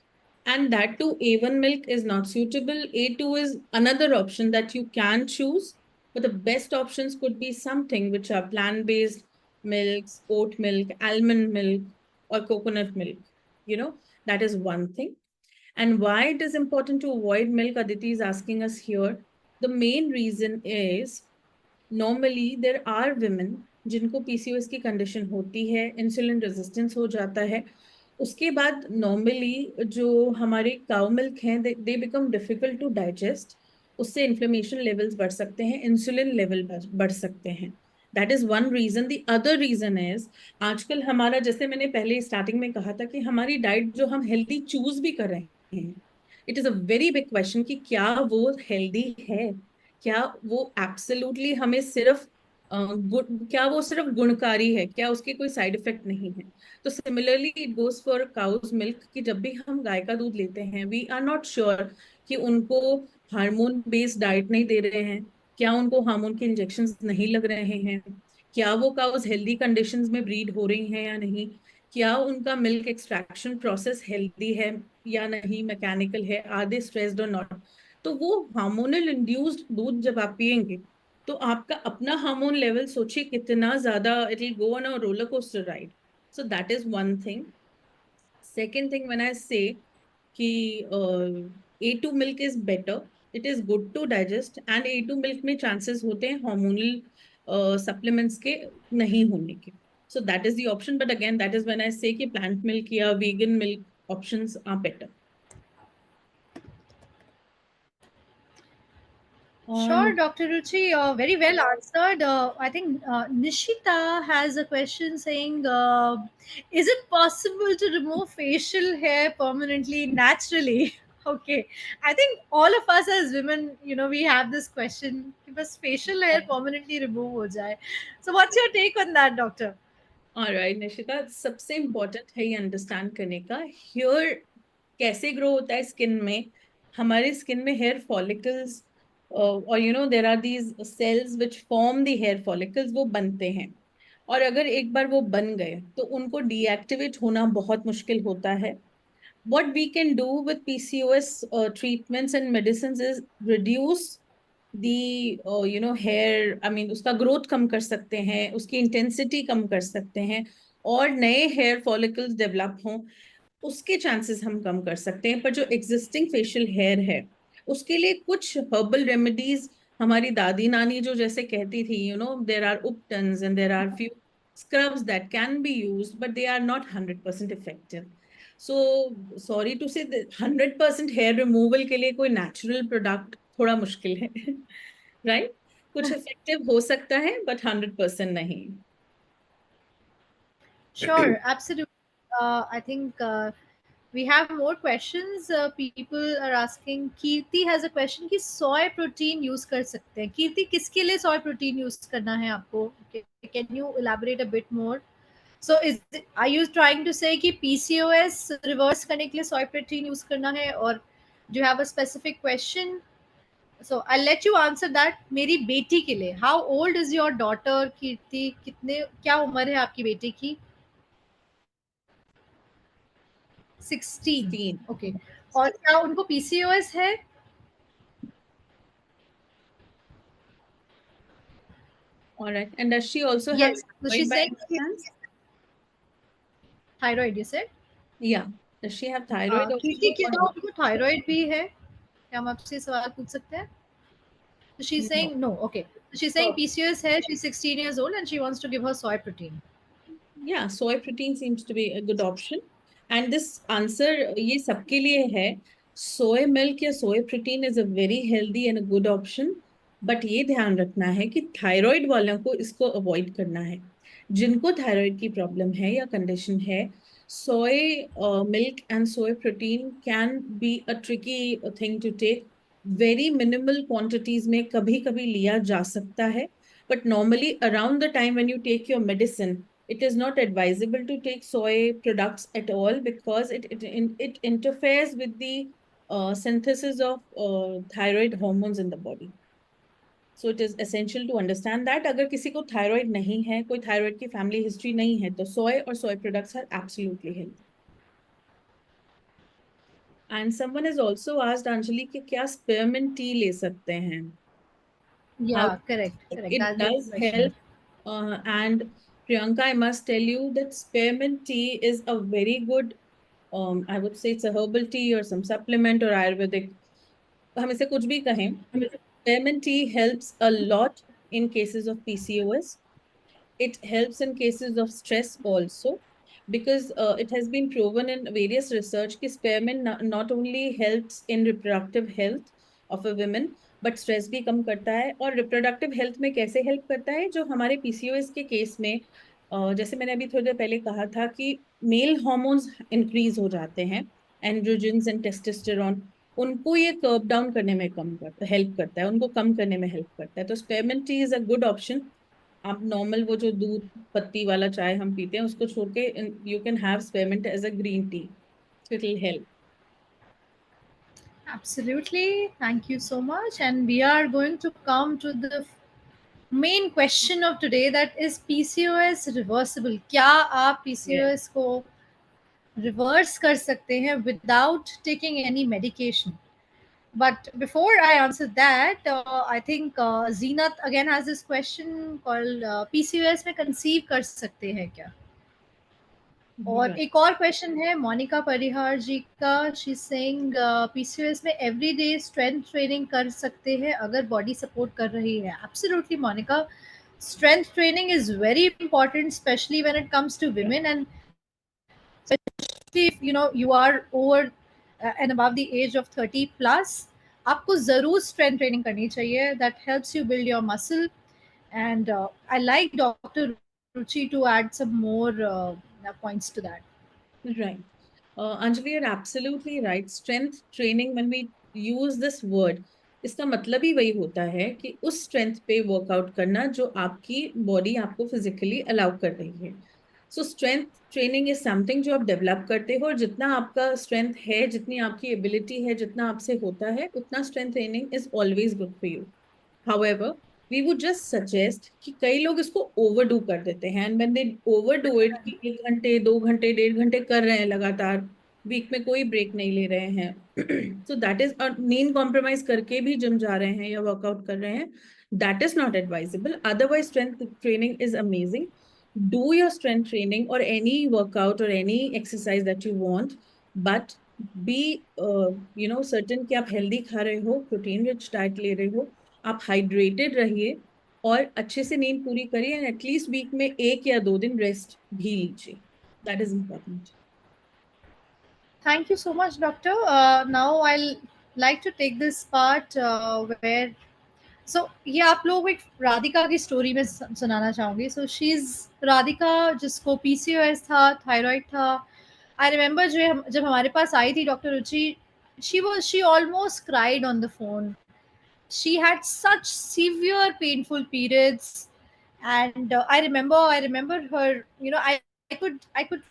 And that too, A1 milk is not suitable. A2 is another option that you can choose, but the best options could be something which are plant-based milks, oat milk, almond milk, or coconut milk. You know, that is one thing. And why it is important to avoid milk, Aditi is asking us here. The main reason is normally there are women जिनको PCOS की condition होती है, insulin resistance हो जाता है, उसके बाद normally जो हमारे काउ मिल्क हैं they become difficult to digest. उससे इन्फ्लेमेशन लेवल्स बढ़ सकते हैं, इंसुलिन लेवल बढ़ सकते हैं. That is one reason. The other reason is आजकल हमारा, जैसे मैंने पहले स्टार्टिंग में कहा था कि हमारी डाइट जो हम हेल्दी चूज भी कर रहे हैं, it is a very big question कि क्या वो हेल्दी है, क्या वो एब्सोल्युटली हमें सिर्फ क्या वो सिर्फ गुणकारी है, क्या उसके कोई साइड इफेक्ट नहीं है. तो similarly it goes for cow's milk कि जब भी हम गाय का दूध लेते हैं वी आर नॉट श्योर कि उनको हार्मोन बेस्ड डाइट नहीं दे रहे हैं, क्या उनको हार्मोन के इंजेक्शन नहीं लग रहे हैं, क्या वो काउज हेल्दी कंडीशंस में ब्रीड हो रही हैं या नहीं, क्या उनका मिल्क एक्सट्रैक्शन प्रोसेस हेल्दी है या नहीं, मैकेनिकल है, आर दे स्ट्रेस्ड और नॉट. तो वो हार्मोनल इंड्यूस्ड दूध जब आप पियेंगे तो आपका अपना हार्मोन लेवल सोचिए कितना ज्यादा, it will go on a roller coaster ride. So that is one thing. Second thing, when I say कि A2 milk is better, it is good to digest, and A2 milk में chances होते हैं hormonal supplements के नहीं होने के. So that is the option. But again, that is when I say कि plant milk या vegan milk options are better. Sure, Dr. Ruchi, very well answered. I think Nishita has a question saying, is it possible to remove facial hair permanently, naturally? Okay, I think all of us as women, we have this question, because facial hair permanently remove ho jaye. So what's your take on that, doctor? Alright, Nishita, सबसे important है ये understand करने का hair कैसे grow होता है skin में. हमारे स्किन में हेयर फॉलिकल्स और there are these cells which form the hair follicles, वो बनते हैं. और अगर एक बार वो बन गए तो उनको डीएक्टिवेट होना बहुत मुश्किल होता है. What we can do with PCOS treatments and medicines is reduce the hair, I mean उसका ग्रोथ कम कर सकते हैं, उसकी इंटेंसिटी कम कर सकते हैं, और नए हेयर फॉलिकल्स डेवलप हों उसके चांसेस हम कम कर सकते हैं. पर जो एग्जिस्टिंग फेशियल हेयर है उसके लिए कुछ हर्बल रेमेडीज हमारी दादी नानी जो जैसे कहती थी, there are ubtans and there are few scrubs that can be used, but they are not 100% effective. So sorry to say 100% hair removal के लिए कोई नेचुरल प्रोडक्ट थोड़ा मुश्किल है. राइट कुछ इफेक्टिव हो सकता है बट 100% नहीं. Sure, absolutely. I think we have more questions. People are asking. Kirti has a question कि soy protein use कर सकते हैं. Kirti, किसके लिए soy protein use करना है आपको? Can you elaborate a bit more? So are you trying to say कि PCOS reverse करने के लिए soy protein use करना है, or do you have a specific question? So I'll let you answer that. मेरी बेटी के लिए. How old is your daughter, Kirti? क्या उम्र है आपकी बेटी की? 16. ओके. और क्या उनको पीसीओएस है? All right. And does she also have Yes, so thyroid she's by saying any chance? thyroid, you said? Yeah. Does she have thyroid Kirti, also? क्या आपको थायराइड भी है? क्या हम आपसे सवाल पूछ सकते हैं? So she's No. saying no. Okay. So she's saying PCOS है. She's 16 years old and she wants to give her soy protein. Yeah, soy protein seems to be a good option. And this answer ये सबके लिए है. Soy milk या soy protein is a very healthy and a good option. But ये ध्यान रखना है कि थायराइड वालों को इसको अवॉइड करना है. जिनको थायराइड की प्रॉब्लम है या कंडीशन है, soy milk and soy protein can be a tricky thing to take. Very minimal quantities में कभी कभी लिया जा सकता है. But normally around the time when you take your medicine, it is not advisable to take soy products at all because it interferes with the synthesis of thyroid hormones in the body. So it is essential to understand that अगर किसी को thyroid नहीं है, कोई thyroid की family history नहीं है, तो soy और soy products are absolutely healthy. And someone has also asked Anjali कि क्या spearmint tea ले सकते हैं? Yeah, How correct. it That's the does question. help. And Priyanka, I must tell you that spearmint tea is a very good, I would say it's a herbal tea or some supplement or Ayurvedic. हम इसे कुछ भी कहें. Spearmint tea helps a lot in cases of PCOS. It helps in cases of stress also because it has been proven in various research that spearmint not only helps in reproductive health of a woman but stress भी कम करता है. और reproductive health में कैसे help करता है? जो हमारे PCOS के केस में जैसे मैंने अभी थोड़ी देर पहले कहा था कि मेल हार्मोन्स इंक्रीज हो जाते हैं, एंड्रोजन्स एंड टेस्टोस्टेरोन, उनको ये कर्व डाउन करने में कम करता हेल्प करता है, उनको कम करने में हेल्प करता है. तो spearmint tea is a good option. आप नॉर्मल वो जो दूध पत्ती वाला चाय हम पीते हैं उसको छोड़ के you can have spearmint as a green tea. It will help. Absolutely. Thank you so much. And we are going to come to the main question of today, that is PCOS reversible? क्या आप PCOS को reverse कर सकते हैं without taking any medication? But before I answer that, I think Zeenat again has this question called PCOS में conceive कर सकते हैं क्या? और एक और क्वेश्चन है मोनिका परिहार जी का. शी सेइंग पीसीओएस में एवरीडे स्ट्रेंथ ट्रेनिंग कर सकते हैं अगर बॉडी सपोर्ट कर रही है? Absolutely Monica, strength training is very important, especially when it comes to women, and especially if you are over and above the age of 30 plus. आपको जरूर strength training करनी चाहिए. That helps you build your muscle. And I like Dr. Ruchi to add some more points to that. Right. Anjali, you're absolutely right. Strength training, when we use this word, इसका मतलब ही वही होता है कि उस strength पे workout करना जो आपकी बॉडी आपको फिजिकली अलाउ कर रही है. सो स्ट्रेंथ ट्रेनिंग इज समथिंग जो आप डेवलप करते हो, और जितना आपका स्ट्रेंथ है, जितनी आपकी एबिलिटी है, जितना आपसे होता है, उतना strength training is always good for you. However, we would just suggest कि कई लोग इसको ओवरडू कर देते हैं, and when they overdo it कि 1 घंटे 2 घंटे 1.5 घंटे कर रहे हैं लगातार, वीक में कोई ब्रेक नहीं ले रहे हैं, सो दैट इज, और नींद कॉम्प्रोमाइज करके भी जिम जा रहे हैं या वर्कआउट कर रहे हैं, that is not advisable. Otherwise strength training is amazing. Do your strength training or any workout or any exercise that you want, but be certain कि आप हेल्दी खा रहे हो, प्रोटीन रिच डाइट ले रहे हो, आप हाइड्रेटेड रहिए और अच्छे से नींद पूरी करिए, एंड एटलीस्ट वीक में 1 या 2 दिन रेस्ट भी लीजिए. That is important. Thank you so much, Doctor. Now I'll like to take this part where, so ये आप लोगों को एक राधिका की स्टोरी में सुनाना चाहूंगी. So she's राधिका जिसको PCOS था, थायराइड था. I remember जब हमारे पास आई थी doctor Ruchi, she almost cried on the phone. She had such severe painful periods, and I remember her. I could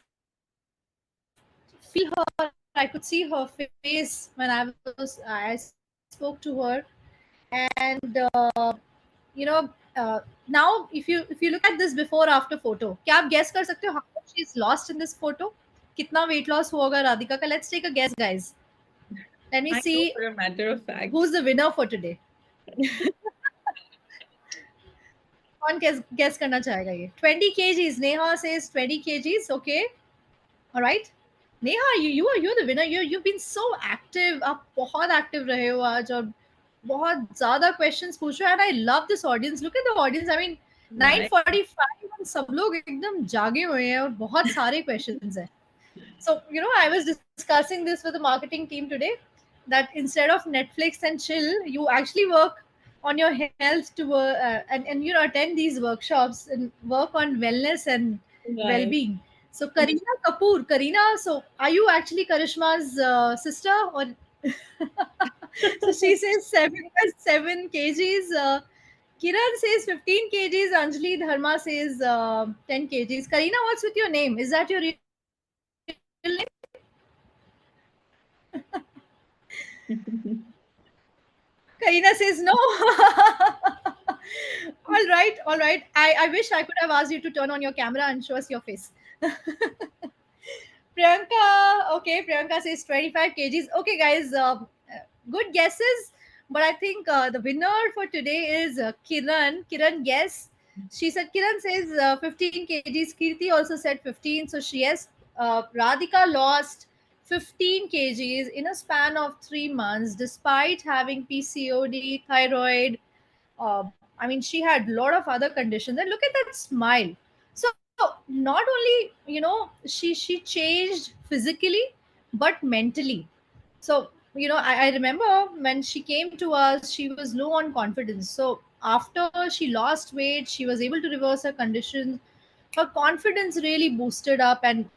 feel her. I could see her face when I spoke to her, and you know now if you look at this before after photo, क्या आप guess कर सकते हो how much she's lost in this photo? कितना weight loss होगा राधिका का? Let's take a guess, guys. Let me I know see for a matter of fact. who's the winner for today. कौन guess करना चाहेगा ये? 20 kgs. Neha says 20 kgs. Okay. All right. Neha, you're the winner. You've been so active. आप बहुत active रहे हो आज और बहुत ज़्यादा questions पूछ रहे हो. And I love this audience. Look at the audience. I mean, 9:45 और सब लोग एकदम जागे हुए हैं और बहुत सारे questions हैं. So, I was discussing this with the marketing team today that instead of Netflix and chill, you actually work on your health to and attend these workshops and work on wellness and well-being. So Kareena Kapoor, so are you actually Karishma's sister or? So she says 7 kgs. Kiran says 15 kgs. Anjali Dharma says 10 kgs. Kareena, what's with your name? Is that your real name? Karina says no. All right. I wish I could have asked you to turn on your camera and show us your face. Priyanka, okay. Priyanka says 25 kgs. Okay, guys, good guesses. But I think the winner for today is Kiran. Kiran, yes. She said, Kiran says 15 kgs. Kirti also said 15. So yes, Radhika lost 15 kgs in a span of 3 months despite having PCOD, thyroid. I mean, she had a lot of other conditions. And look at that smile. So not only, she changed physically, but mentally. So, I remember when she came to us, she was low on confidence. So after she lost weight, she was able to reverse her conditions. Her confidence really boosted up, and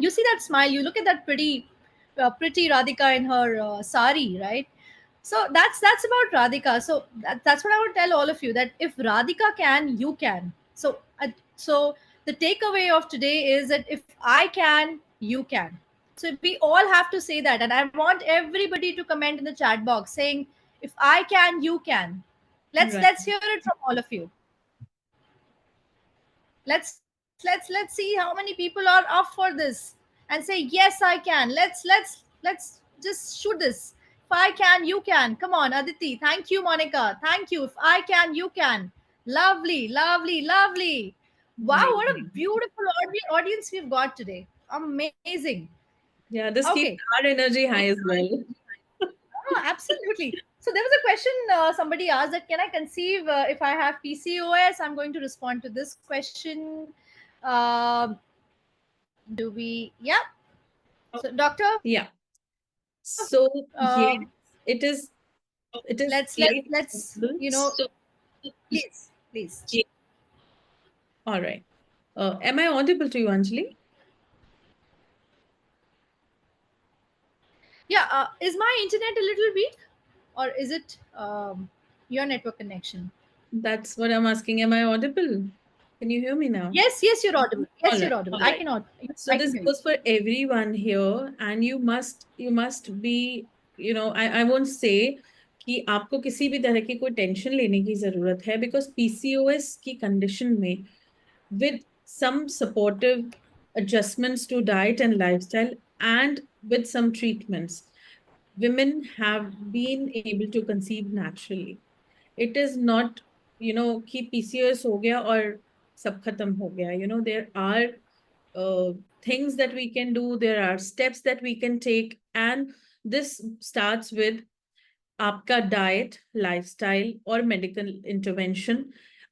you see that smile. You look at that pretty Radhika in her sari, right? So that's about Radhika. So that's what I would tell all of you, that if Radhika can, you can. So the takeaway of today is that if I can, you can. So we all have to say that, and I want everybody to comment in the chat box saying, if I can, you can. Let's hear it from all of you. Let's see how many people are up for this and say, yes, I can. Let's just shoot this. If I can, you can. Come on, Aditi. Thank you, Monica. Thank you. If I can, you can. Lovely. Wow, what a beautiful audience we've got today. Amazing. Yeah, this keeps our energy high as well. Oh, absolutely. So there was a question somebody asked, that can I conceive if I have PCOS? I'm going to respond to this question. Do we? Yeah. So, doctor. Yeah. So yes, it is. Let's please. All right. Am I audible to you, Anjali? Yeah. Is my internet a little weak, or is it your network connection? That's what I'm asking. Am I audible? Can you hear me now? Yes, you're audible. Yes, you're audible. I cannot. So this goes for everyone here, and you must be, I won't say कि आपको किसी भी तरह की कोई tension लेने की जरूरत है, because PCOS की कंडीशन में with some supportive adjustments to diet and lifestyle and with some treatments, women have been able to conceive naturally. It is not, कि PCOS हो गया और सब खत्म हो गया. There are things that we can do, there are steps that we can take, and this starts with आपका diet, lifestyle और medical intervention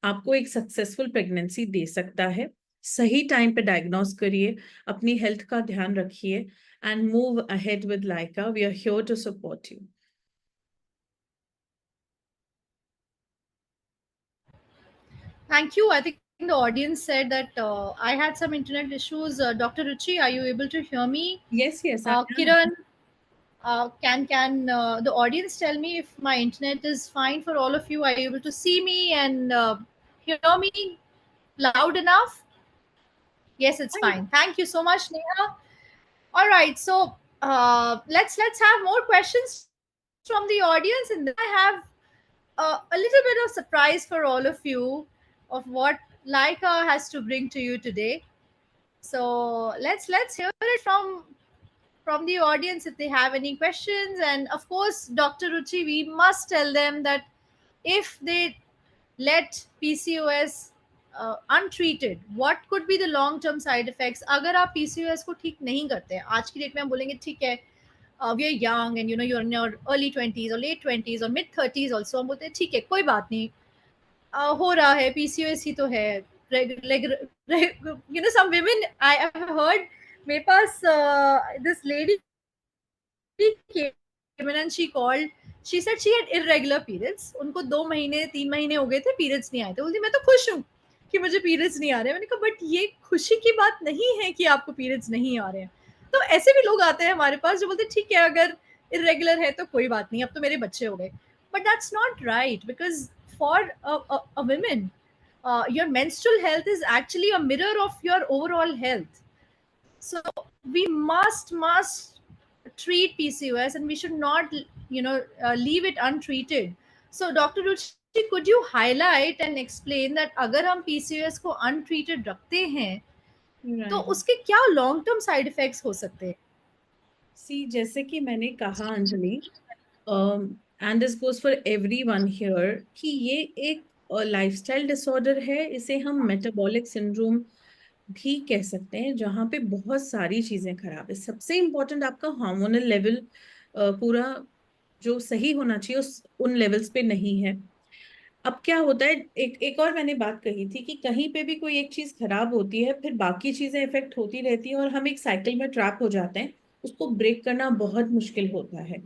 आपको एक successful pregnancy दे सकता है. सही टाइम पे डायग्नोस करिए, अपनी हेल्थ का ध्यान रखिए, and move ahead with Laika. We are here to support you. Thank you. I think the audience said that I had some internet issues. Dr. Ruchi, are you able to hear me? Yes. Kiran, can the audience tell me if my internet is fine for all of you? Are you able to see me and hear me loud enough? Yes, it's fine. Thank you so much, Neha. All right, so let's have more questions from the audience, and then I have a little bit of surprise for all of you of what Laika has to bring to you today. So let's hear it from the audience if they have any questions. And of course, Dr. Ruchi, we must tell them that if they let PCOS untreated, what could be the long term side effects? अगर आप PCOS को ठीक नहीं करते हैं, आज की date में हम बोलेंगे ठीक है, we are young and you're in your early 20s or late 20s or mid 30s also, हम बोलते हैं ठीक है कोई बात नहीं, हो रहा है, PCOS ही तो है, some women I have heard, मेरे पास this lady came in and she called, she said she had irregular periods, उनको 2 महीने 3 महीने हो गए थे पीरियड्स नहीं आए थे, बोलती मैं तो खुश हूँ कि मुझे पीरियड्स नहीं आ रहे हैं। मैंने कहा बट ये खुशी की बात नहीं है कि आपको पीरियड्स नहीं आ रहे हैं। तो ऐसे भी लोग आते हैं हमारे पास जो बोलते हैं ठीक है अगर इरेगुलर है तो कोई बात नहीं, अब तो मेरे बच्चे हो गए, but that's not right, because for a woman your menstrual health is actually a mirror of your overall health. So we must treat PCOS and we should not leave it untreated. So Dr. Ruchi, could you highlight and explain that अगर हम PCOS को untreated रखते हैं तो Right. उसके क्या long term side effects हो सकते हैं? See, जैसे कि मैंने कहा Anjali, and this goes for everyone here, कि ये एक लाइफस्टाइल डिसऑर्डर है, इसे हम मेटाबॉलिक सिंड्रोम भी कह सकते हैं, जहाँ पे बहुत सारी चीजें खराब है। सबसे इम्पोर्टेंट आपका हार्मोनल लेवल पूरा जो सही होना चाहिए उन लेवल्स पे नहीं है। अब क्या होता है, एक और मैंने बात कही थी कि कहीं पे भी कोई एक चीज खराब होती है फिर बाकी चीजें इफेक्ट होती रहती हैं और हम एक साइकिल में ट्रैप हो जाते हैं, उसको ब्रेक करना बहुत मुश्किल होता है।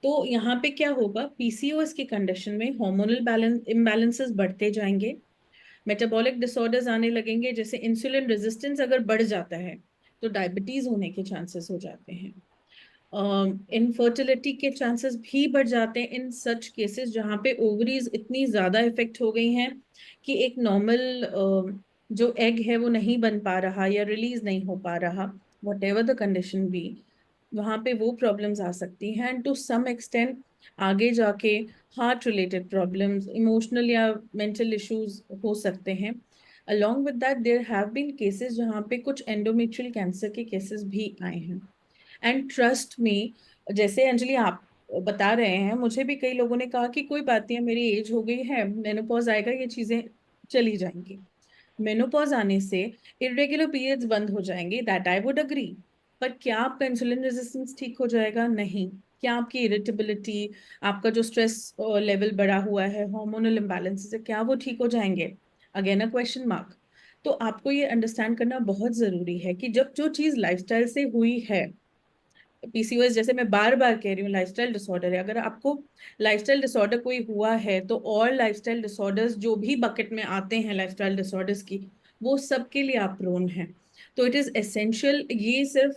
तो यहाँ पे क्या होगा, पीसीओएस की कंडीशन में हार्मोनल बैलेंस इम्बैलेंसेस बढ़ते जाएंगे, मेटाबॉलिक डिसऑर्डर्स आने लगेंगे, जैसे इंसुलिन रेजिस्टेंस अगर बढ़ जाता है तो डायबिटीज होने के चांसेस हो जाते हैं, इनफर्टिलिटी के चांसेस भी बढ़ जाते हैं इन सच केसेस जहाँ पे ओवरीज इतनी ज्यादा इफेक्ट हो गई हैं कि एक नॉर्मल जो एग है वो नहीं बन पा रहा या रिलीज नहीं हो पा रहा, whatever the condition be, वहाँ पे वो प्रॉब्लम्स आ सकती हैं। एंड टू सम एक्सटेंट आगे जाके हार्ट रिलेटेड प्रॉब्लम्स, इमोशनल या मेंटल इश्यूज हो सकते हैं। Along with that there have been cases जहाँ पे कुछ एंडोमेट्रियल कैंसर के केसेस भी आए हैं। एंड ट्रस्ट मी, जैसे अंजलि आप बता रहे हैं, मुझे भी कई लोगों ने कहा कि कोई बात नहीं, मेरी एज हो गई है, मेनोपॉज आएगा, ये चीजें चली जाएंगी। मेनोपॉज आने से इरेगुलर पीरियड्स बंद हो जाएंगे, दैट आई वुड अग्री, पर क्या आपका इंसुलिन रेजिस्टेंस ठीक हो जाएगा? नहीं। क्या आपकी इरिटेबिलिटी, आपका जो स्ट्रेस लेवल बढ़ा हुआ है, हार्मोनल इम्बैलेंसेस है, क्या वो ठीक हो जाएंगे? Again a question mark. तो आपको ये अंडरस्टैंड करना बहुत जरूरी है कि जब जो चीज लाइफस्टाइल से हुई है, पीसीओएस जैसे मैं बार बार कह रही हूँ लाइफस्टाइल डिसऑर्डर है, अगर आपको लाइफस्टाइल डिसऑर्डर कोई हुआ है तो और लाइफस्टाइल डिसऑर्डर्स जो भी बकेट में आते हैं लाइफस्टाइल डिसऑर्डर्स की, वो सबके लिए आप प्रोन हैं। तो इट इज एसेंशियल, ये सिर्फ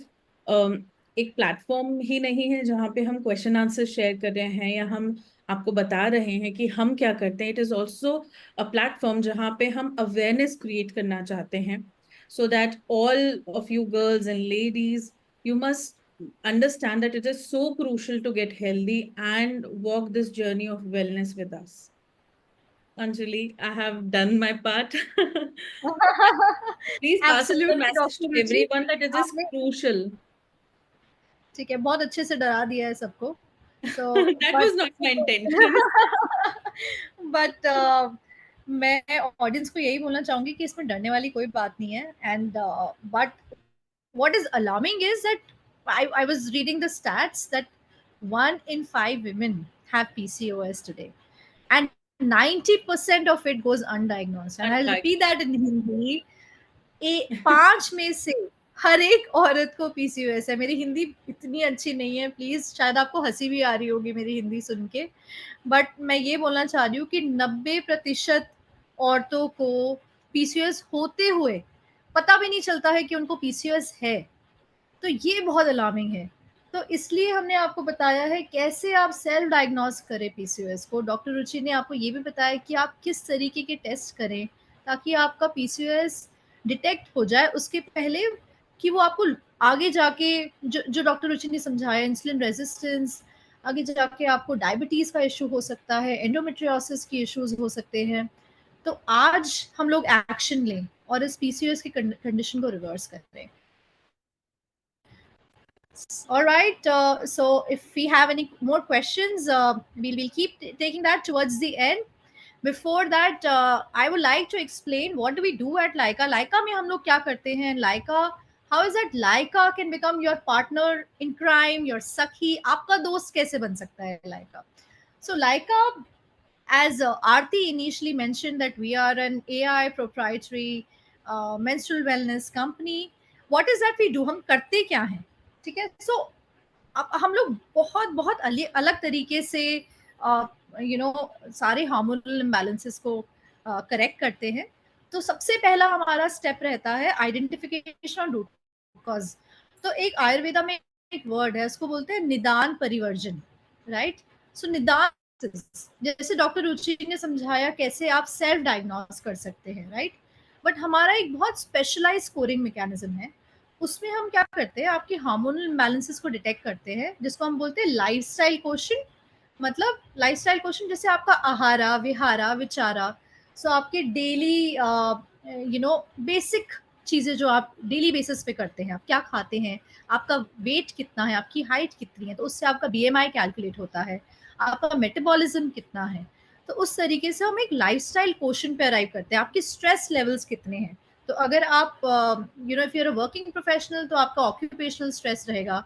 एक प्लेटफॉर्म ही नहीं है जहाँ पे हम क्वेश्चन आंसर शेयर कर रहे हैं या हम आपको बता रहे हैं कि हम क्या करते हैं, it is also a platform जहाँ पे हम अवेयरनेस क्रिएट करना चाहते हैं, so that all of you girls and ladies, you must understand that it is so crucial to get healthy and walk this journey of wellness with us. Anjali, I have done my part. Please pass on the Absolutely, message Dr. to Ruchi, everyone that it is आपने crucial. ठीक है बहुत अच्छे से डरा दिया है सबको। So That was but not my intention. but मैं ऑडियंस को यही बोलना चाहूंगी कि इसमें डरने वाली कोई बात नहीं है। And but what is alarming is that I was reading the stats that 1 in 5 women have PCOS today, and 90% of it goes undiagnosed. And I'll repeat that in Hindi. 5 में से हर एक औरत को पीसीओएस है। मेरी हिंदी इतनी अच्छी नहीं है, प्लीज, शायद आपको हंसी भी आ रही होगी मेरी हिंदी सुन के, बट मैं ये बोलना चाह रही हूँ कि 90% औरतों को पीसीओएस होते हुए पता भी नहीं चलता है कि उनको पीसीओएस है। तो ये बहुत अलार्मिंग है। तो इसलिए हमने आपको बताया है कैसे आप सेल्फ डायग्नोस करें पीसीओएस को। डॉक्टर रुचि ने आपको ये भी बताया कि आप किस तरीके के टेस्ट करें ताकि आपका पीसीओएस डिटेक्ट हो जाए उसके पहले, कि वो आपको आगे जाके जो डॉक्टर रुचि ने समझाया, इंसुलिन रेजिस्टेंस, आगे जाके आपको डायबिटीज का इशू हो सकता है, एंडोमेट्रियोसिस की इश्यूज हो सकते हैं। तो आज हम लोग एक्शन लें और इस पीसीओएस की कंडीशन को रिवर्स करें। All right. So if we have any more questions, we'll keep taking that towards the end. Before that I would like to explain what do we do at Laika. Laika में हम लोग क्या करते हैं? Laika, how is that Laika can become your partner in crime, your sakhi, आपका दोस्त कैसे बन सकता है लाइका. सो लाइका, as Aarti initially mentioned, that we are an AI proprietary menstrual wellness company. What is that we do? हम करते क्या हैं? ठीक है. So अब हम लोग बहुत बहुत अलग तरीके से सारे हार्मोनल इम्बैलेंसेस को करेक्ट करते हैं. तो सबसे पहला हमारा स्टेप रहता है आइडेंटिफिकेशन ऑफ रूट कॉज. तो एक आयुर्वेदा में एक वर्ड है, उसको बोलते हैं निदान परिवर्जन, राइट. सो निदान, जैसे डॉक्टर रुचि ने समझाया कैसे आप सेल्फ डायग्नोस कर सकते हैं, राइट. बट हमारा एक बहुत स्पेशलाइज स्कोरिंग मैकेनिज्म है. उसमें हम क्या करते हैं, आपके हार्मोनल इम्बैलेंसेस को डिटेक्ट करते हैं, जिसको हम बोलते हैं लाइफस्टाइल क्वेश्चन. मतलब लाइफस्टाइल क्वेश्चन जैसे आपका आहारा, विहारा, विचारा. सो आपके डेली बेसिक चीजें जो आप डेली बेसिस पे करते हैं, आप क्या खाते हैं, आपका वेट कितना है, आपकी हाइट कितनी है, तो उससे आपका BMI कैलकुलेट होता है, आपका मेटाबॉलिज्म कितना है. तो उस तरीके से हम एक लाइफस्टाइल क्वेश्चन पे अराइव करते हैं. आपके स्ट्रेस लेवल्स कितने हैं. तो अगर आप if you're a working professional तो आपका ऑक्यूपेशनल स्ट्रेस रहेगा.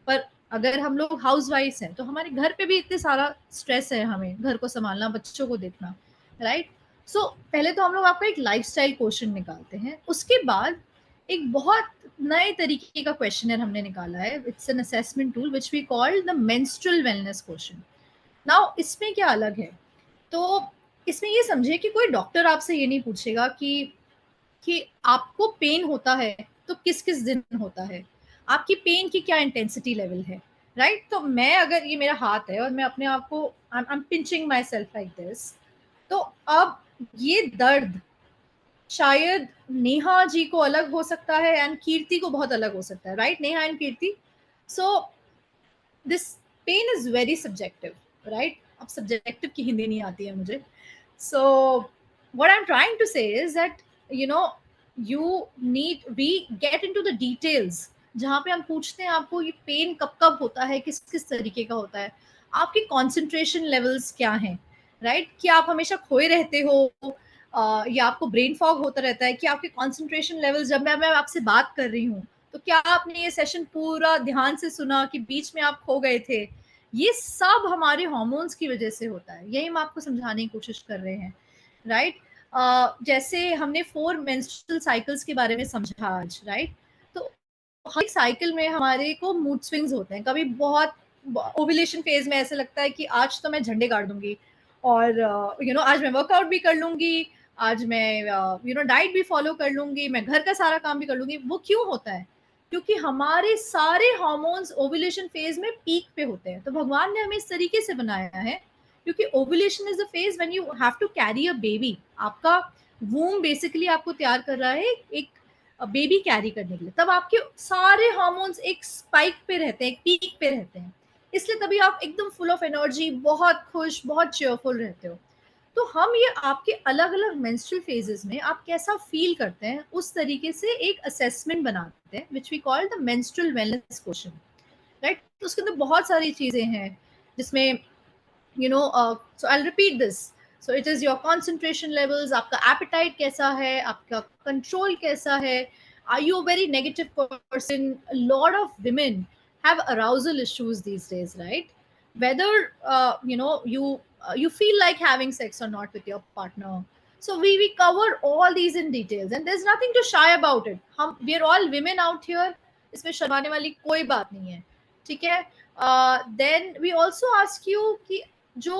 पर अगर हम लोग हाउस वाइफ हैं तो हमारे घर पे भी इतने सारा स्ट्रेस है, हमें घर को संभालना, बच्चों को देखना, राइट. सो पहले तो हम लोग आपको एक लाइफस्टाइल क्वेश्चन निकालते हैं. उसके बाद एक बहुत नए तरीके का क्वेश्चनर हमने निकाला है. It's an assessment tool which we call the menstrual wellness question. Now इसमें क्या अलग है, तो इसमें ये समझे कि कोई डॉक्टर आपसे ये नहीं पूछेगा कि आपको पेन होता है तो किस किस दिन होता है, आपकी पेन की क्या इंटेंसिटी लेवल है, राइट. तो मैं, अगर ये मेरा हाथ है और मैं अपने आप को I am pinching my self like this, तो अब ये दर्द शायद नेहा जी को अलग हो सकता है एंड कीर्ति को बहुत अलग हो सकता है, right. Neha and Kirti. So this pain is very subjective, right. अब सब्जेक्टिव की हिंदी नहीं आती है मुझे. So what I'm trying to say is that we get into the details, जहाँ पे हम पूछते हैं आपको ये पेन कब कब होता है, किस किस तरीके का होता है, आपके कंसंट्रेशन लेवल्स क्या हैं, राइट. कि आप हमेशा खोए रहते हो, या आपको ब्रेन फॉग होता रहता है, कि आपके कंसंट्रेशन लेवल्स, जब मैं आपसे बात कर रही हूँ तो क्या आपने ये सेशन पूरा ध्यान से सुना कि बीच में आप खो गए थे. ये सब हमारे हार्मोन्स की वजह से होता है. यही हम आपको समझाने की कोशिश कर रहे हैं, राइट. जैसे हमने 4 मेंस्ट्रुअल साइकिल्स के बारे में समझा आज, राइट. तो हर एक साइकिल में हमारे को मूड स्विंग्स होते हैं. कभी बहुत ओव्यूलेशन फेज में ऐसा लगता है कि आज तो मैं झंडे गाड़ दूंगी, और आज मैं वर्कआउट भी कर लूंगी, आज मैं डाइट भी फॉलो कर लूंगी, मैं घर का सारा काम भी कर लूंगी. वो क्यों होता है? क्योंकि हमारे सारे हार्मोन्स ओव्यूलेशन फेज में पीक पे होते हैं. तो भगवान ने हमें इस तरीके से बनाया है, क्योंकि ovulation is the phase when you have to carry a baby. आपका वूम बेसिकली आपको तैयार कर रहा है एक बेबी कैरी करने के लिए. तब आपके सारे हार्मोन्स एक स्पाइक पे रहते हैं, एक पीक पे रहते हैं. इसलिए तभी आप एकदम फुल ऑफ एनर्जी, बहुत खुश, बहुत चेयरफुल रहते हो. तो हम ये आपके अलग अलग मेंस्ट्रुअल फेजेस में आप कैसा फील करते हैं, उस तरीके से एक असेसमेंट बनाते हैं, which we call the menstrual wellness question, right. तो उसके अंदर बहुत सारी चीजें हैं, जिसमें so I will repeat this. So it is your concentration levels, आपका एपेटाइट कैसा है, आपका कंट्रोल कैसा है, are you a very negative person. Lot of women have arousal issues these days, right. Whether you feel like having sex or not with your partner. So we cover all these in details and there's nothing to shy about it. We are all women out here, इसमें शर्माने वाली कोई बात नहीं है, ठीक है. Then we also ask you कि जो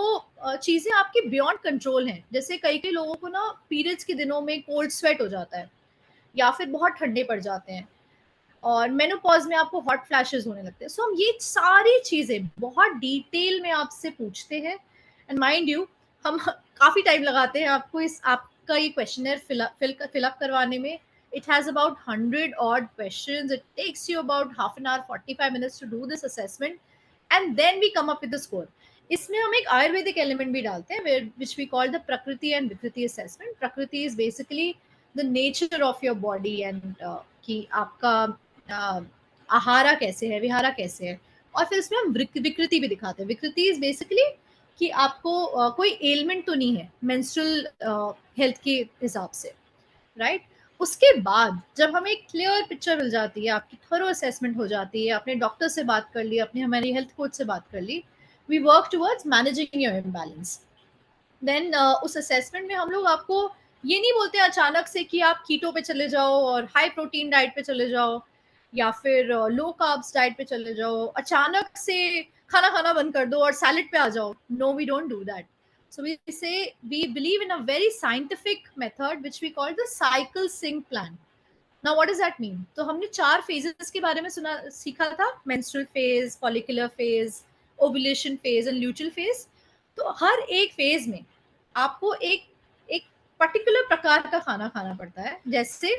चीजें आपके बियॉन्ड कंट्रोल हैं, जैसे कई कई लोगों को ना पीरियड्स के दिनों में कोल्ड स्वेट हो जाता है, या फिर बहुत ठंडे पड़ जाते हैं, और मेनोपॉज में आपको हॉट फ्लैशेस होने लगते हैं. सो हम ये सारी चीजें बहुत डिटेल में आपसे पूछते हैं. एंड माइंड यू, हम काफी टाइम लगाते हैं आपको आपका ये क्वेश्चनर फिलअप करवाने में. It has about 100 odd questions. It takes you about half an hour, 45 minutes to do this assessment, and then we come up with the score. इसमें हम एक आयुर्वेदिक एलिमेंट भी डालते हैं, विच वी कॉल द प्रकृति and विकृति assessment. प्रकृति is basically the nature of your body and कि आपका आहारा कैसे है, विहारा कैसे है. और फिर इसमें हम विकृति भी दिखाते हैं. विकृति इज बेसिकली कि आपको कोई एलिमेंट तो नहीं है मेंस्ट्रुअल हेल्थ के हिसाब से, राइट? उसके बाद जब हमें एक क्लियर पिक्चर मिल जाती है, आपकी थोरो असेसमेंट हो जाती है, आपने डॉक्टर से बात कर ली, अपने हमारी हेल्थ कोच से बात कर ली, we work towards managing your imbalance. Then उस असेसमेंट में हम लोग आपको ये नहीं बोलते अचानक से कि आप कीटो पे चले जाओ और हाई प्रोटीन डाइट पे चले जाओ या फिर लो कार्ब्स डाइट पे चले जाओ, अचानक से खाना खाना बंद कर दो और सैलेड पे आ जाओ। No, we don't do that. So we say we believe in a very scientific method which we call the cycle sync plan. Now what does that mean? तो हमने 4 phases के बारे में सीखा था, menstrual phase, follicular phase, ovulation phase and luteal phase. तो हर एक phase में आपको एक एक पर्टिकुलर प्रकार का खाना खाना पड़ता है। जैसे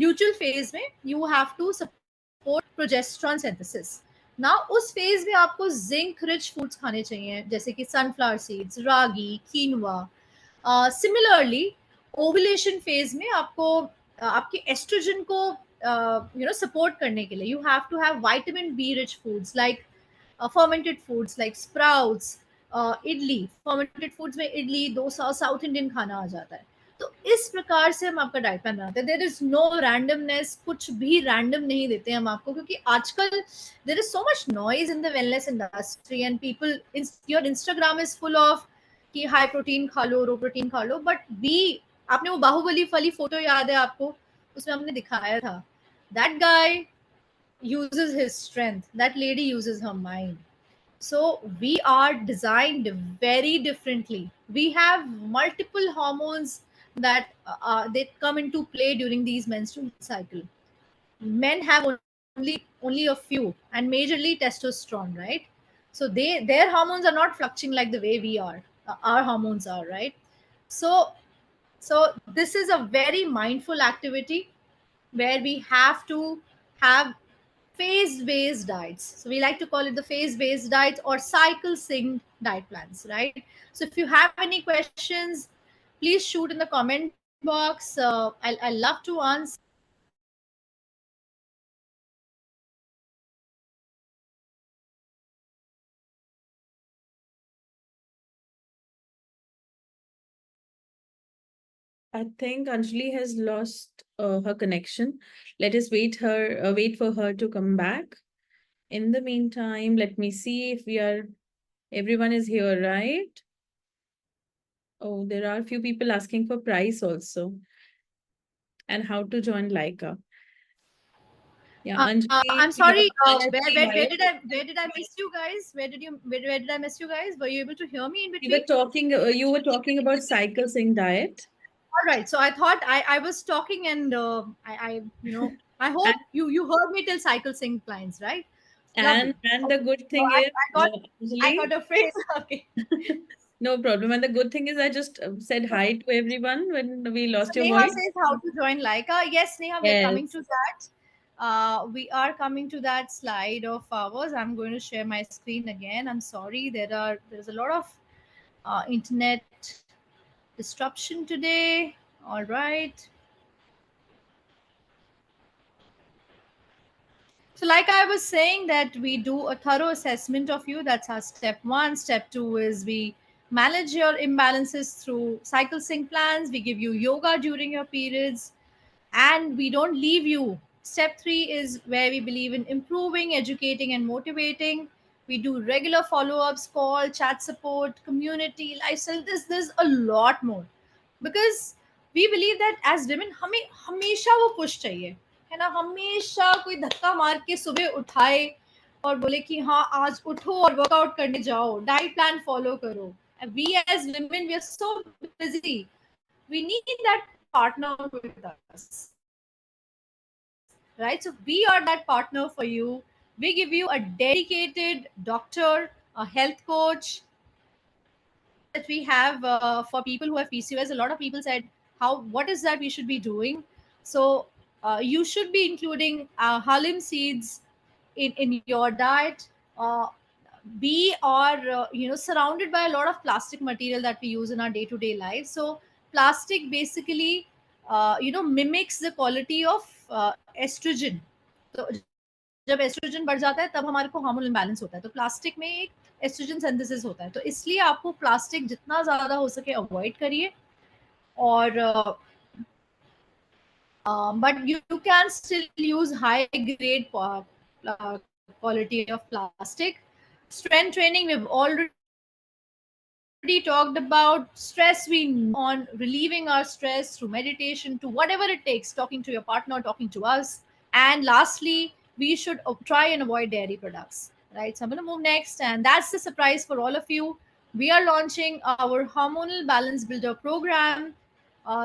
ल्यूटियल फेज में you have to support progesterone synthesis. ना उस फेज में आपको जिंक रिच फूड्स खाने चाहिए, जैसे कि sunflower seeds, ragi, quinoa. Similarly ovulation phase में आपको आपके एस्ट्रोजन को सपोर्ट करने के लिए you have to have vitamin B rich foods like fermented foods like sprouts, idli. Fermented foods में इडली, डोसा, साउथ इंडियन खाना आ जाता है। तो इस प्रकार से हम आपका डाइट प्लान बनाते हैं। देयर इज नो रैंडमनेस, कुछ भी रैंडम नहीं देते हम आपको, क्योंकि आजकल there is so much noise in the wellness industry and people, your Instagram is full of कि हाई प्रोटीन खा लो, लो प्रोटीन खा लो, बट बी, आपने वो बाहुबली वाली फोटो याद है आपको? उसमें हमने दिखाया था that guy uses his strength, that lady uses her mind. So we are designed very differently. We have multiple hormones that they come into play during these menstrual cycle. Men have only a few, and majorly testosterone, right? So their hormones are not fluctuating like the way we are, our hormones are, right? So this is a very mindful activity where we have to have phase-based diets. So we like to call it the phase-based diets or cycle synced diet plans, right? So if you have any questions, please shoot in the comment box. I'll love to answer. I think Anjali has lost her connection. Let us wait for her to come back. In the meantime, let me see if everyone is here, right? Oh, there are a few people asking for price also and how to join Laika. Yeah, Anjali. I'm sorry. Where Where did I miss you guys? Where did I miss you guys? Were you able to hear me in we between? were talking. You were talking about cycle sync diet. All right. So I thought I was talking and I I hope you heard me till cycle sync plans, right? Lovely. And the good So thing is, I Anjali, got a phrase. Okay. no problem. And the good thing is, I just said hi to everyone when we lost So your Neha voice. says how to join Laika. Yes, Neha, we are coming Yes. to that. We are coming to that slide of ours. I'm going to share my screen again. I'm sorry, there's a lot of internet disruption today. All right. So, like I was saying, that we do a thorough assessment of you. That's our step one. Step two is we manage your imbalances through cycle sync plans. We give you yoga during your periods, and we don't leave you. Step three is where we believe in improving, educating, and motivating. We do regular follow-ups, call, chat support, community, lifestyle. There's a lot more, because we believe that as women हमें हमेशा वो push चाहिए, है ना? हमेशा कोई धक्का मार के सुबह उठाए और बोले कि हाँ आज उठो और वर्कआउट करने जाओ, डाइट प्लान फॉलो करो. We as women, we are so busy. We need that partner with us, right? So we are that partner for you. We give you a dedicated doctor, a health coach that we have for people who have PCOS. A lot of people said, "How? What is that we should be doing?" So you should be including halim seeds in your diet. We are surrounded by a lot of plastic material that we use in our day-to-day life. So plastic basically mimics the quality of estrogen. तो जब oestrogen बढ़ जाता है तब हमारे को hormonal imbalance होता है. तो प्लास्टिक में एक एस्ट्रोजन सिंथेसिस होता है. तो इसलिए आपको प्लास्टिक जितना ज़्यादा हो सके अवॉइड करिए. और but you can still use high grade quality of plastic. Strength training, we've already talked about. Stress, we on relieving our stress through meditation, to whatever it takes, talking to your partner, talking to us. And lastly, we should try and avoid dairy products, right? So I'm going to move next, and that's the surprise for all of you. We are launching our hormonal balance builder program.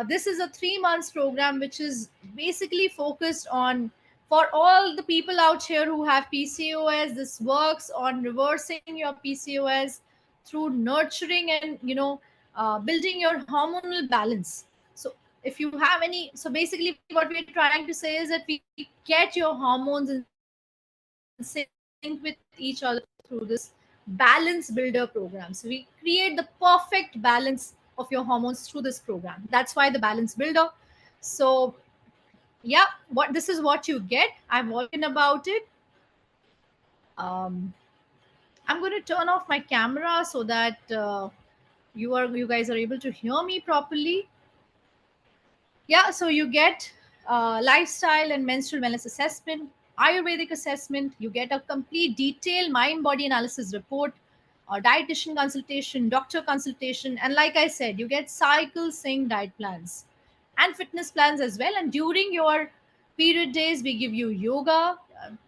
This is a 3 months program which is basically focused on, for all the people out here who have PCOS. This works on reversing your PCOS through nurturing and building your hormonal balance. So if you have any, so basically what we're trying to say is that we get your hormones in sync with each other through this balance builder program. So we create the perfect balance of your hormones through this program. That's why the balance builder. So yeah, what this is what you get. I've spoken about it. I'm going to turn off my camera so that you guys are able to hear me properly. Yeah, so you get lifestyle and menstrual wellness assessment, Ayurvedic assessment. You get a complete detailed mind body analysis report, a dietitian consultation, doctor consultation, and like I said, you get cycle sync diet plans and fitness plans as well. And during your period days, we give you yoga.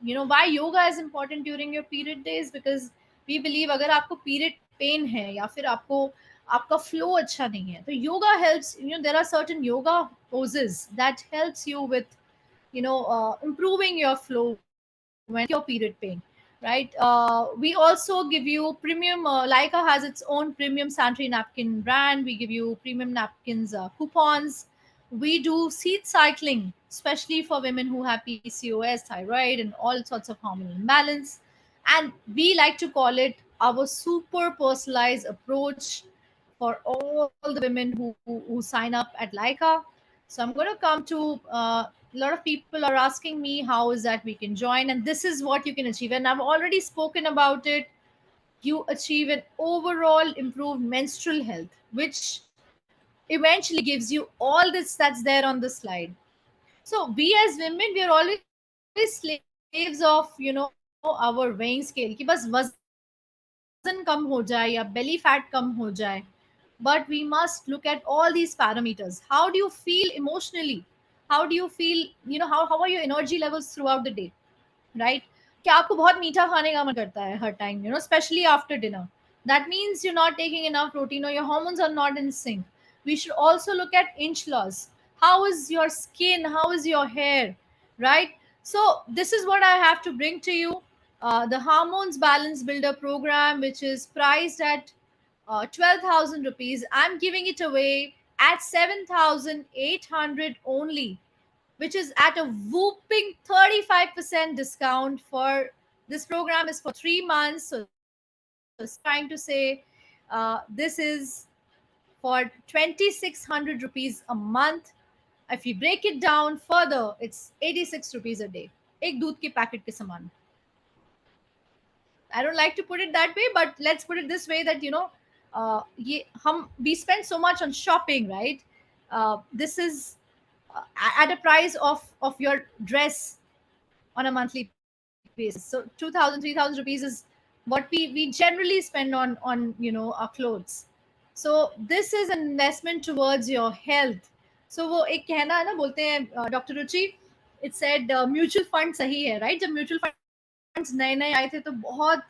Why yoga is important during your period days? Because we believe अगर आपको period pain है या फिर आपका flow अच्छा नहीं है, तो yoga helps. There are certain yoga poses that helps you with improving your flow when your period pain, right? We also give you premium. Leica has its own premium sanitary napkin brand. We give you premium napkins coupons. We do seed cycling, especially for women who have PCOS, thyroid, and all sorts of hormonal imbalance. And we like to call it our super personalized approach for all the women who sign up at Leica. So I'm going to come to a lot of people are asking me how is that we can join, and this is what you can achieve. And I've already spoken about it. You achieve an overall improved menstrual health, which eventually gives you all this that's there on the slide. So we as women, we are always slaves of our weighing scale. कि बस वजन कम हो जाए या belly fat कम हो जाए. But we must look at all these parameters. How do you feel emotionally? How do you feel? How are your energy levels throughout the day? Right? क्या आपको बहुत मीठा खाने का मन करता है हर time, especially after dinner? That means you're not taking enough protein or your hormones are not in sync. We should also look at inch loss. How is your skin? How is your hair? Right? So this is what I have to bring to you. The Hormones Balance Builder program, which is priced at 12,000 rupees. I'm giving it away at 7,800 only, which is at a whooping 35% discount. For this program is for 3 months. So it's trying to say this is for 2,600 rupees a month. If you break it down further, it's 86 rupees a day. एक दूध के packet के समान. I don't like to put it that way, but let's put it this way that we spend so much on shopping, right? This is at a price of your dress on a monthly basis. So 2,000, 3,000 rupees is what we generally spend on our clothes. So this is an investment towards your health. So वो एक कहना है ना, बोलते हैं doctor Ruchi, it said mutual fund सही है, right? जब म्यूचुअल फंड्स नए नए आए थे तो बहुत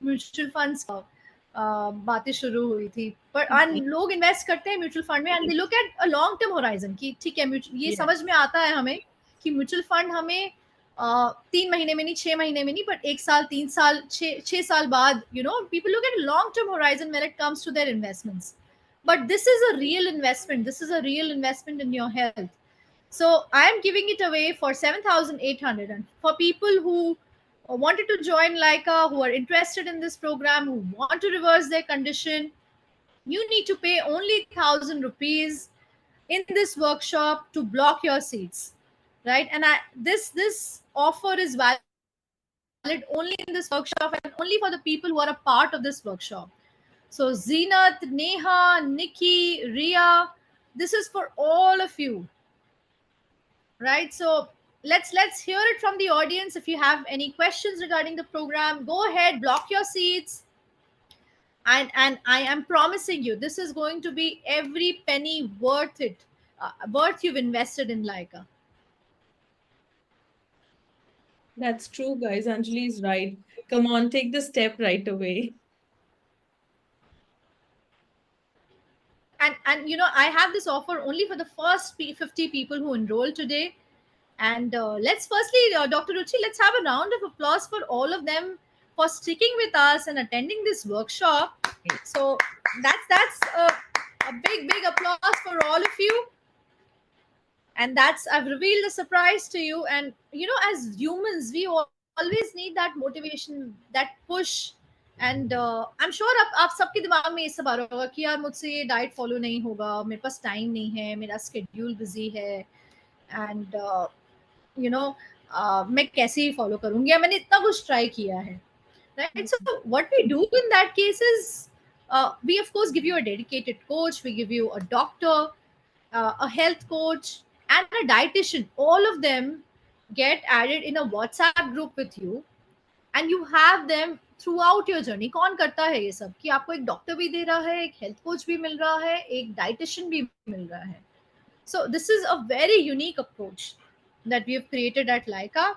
म्यूचुअल फंड्स बातें शुरू हुई थी, पर लोग इन्वेस्ट करते हैं म्यूचुअल फंड में and they look at a long term horizon कि ठीक है, ये समझ में आता है हमें कि म्यूचुअल फंड हमें 3 महीने में नहीं, 6 महीने में नहीं, बट 1 साल, 3 साल, 6 साल बाद, people look at long term horizon when it comes to their investments. But this is a real investment. This is a real investment in your health. So I am giving it away for 7,800. And for people who wanted to join Leica, who are interested in this program, who want to reverse their condition, you need to pay only 1,000 rupees in this workshop to block your seats, right? And this offer is valid only in this workshop and only for the people who are a part of this workshop. So Zeenat, Neha, Nikki, Ria, this is for all of you, right? So let's hear it from the audience. If you have any questions regarding the program, go ahead, block your seats. And I am promising you, this is going to be every penny worth it, worth you've invested in Leica. That's true, guys. Anjali is right. Come on, take the step right away. And you know, I have this offer only for the first 50 people who enroll today. And let's firstly, Dr. Ruchi, let's have a round of applause for all of them for sticking with us and attending this workshop. So that's a big applause for all of you. And that's, I've revealed the surprise to you. And you know, as humans, we always need that motivation, that push. And I'm sure आप सबके दिमाग में ये सब आ रहा होगा कि यार मुझसे ये डाइट फॉलो नहीं होगा, मेरे पास टाइम नहीं है, मेरा स्केड्यूल बिजी है, एंड यू नो मैं कैसे ही फॉलो करूंगी, मैंने इतना कुछ ट्राई किया है, right? So what we do in that case is, we of course give you a dedicated coach, we give you a doctor, a health coach, and a dietitian. All of them get added in a WhatsApp group with you, and you have them throughout your journey. कौन करता है ये सब कि आपको एक doctor भी दे रहा है, एक हेल्थ कोच भी मिल रहा है, एक डाइटिशियन भी मिल रहा है. So this is a very unique approach that we have created at Leica.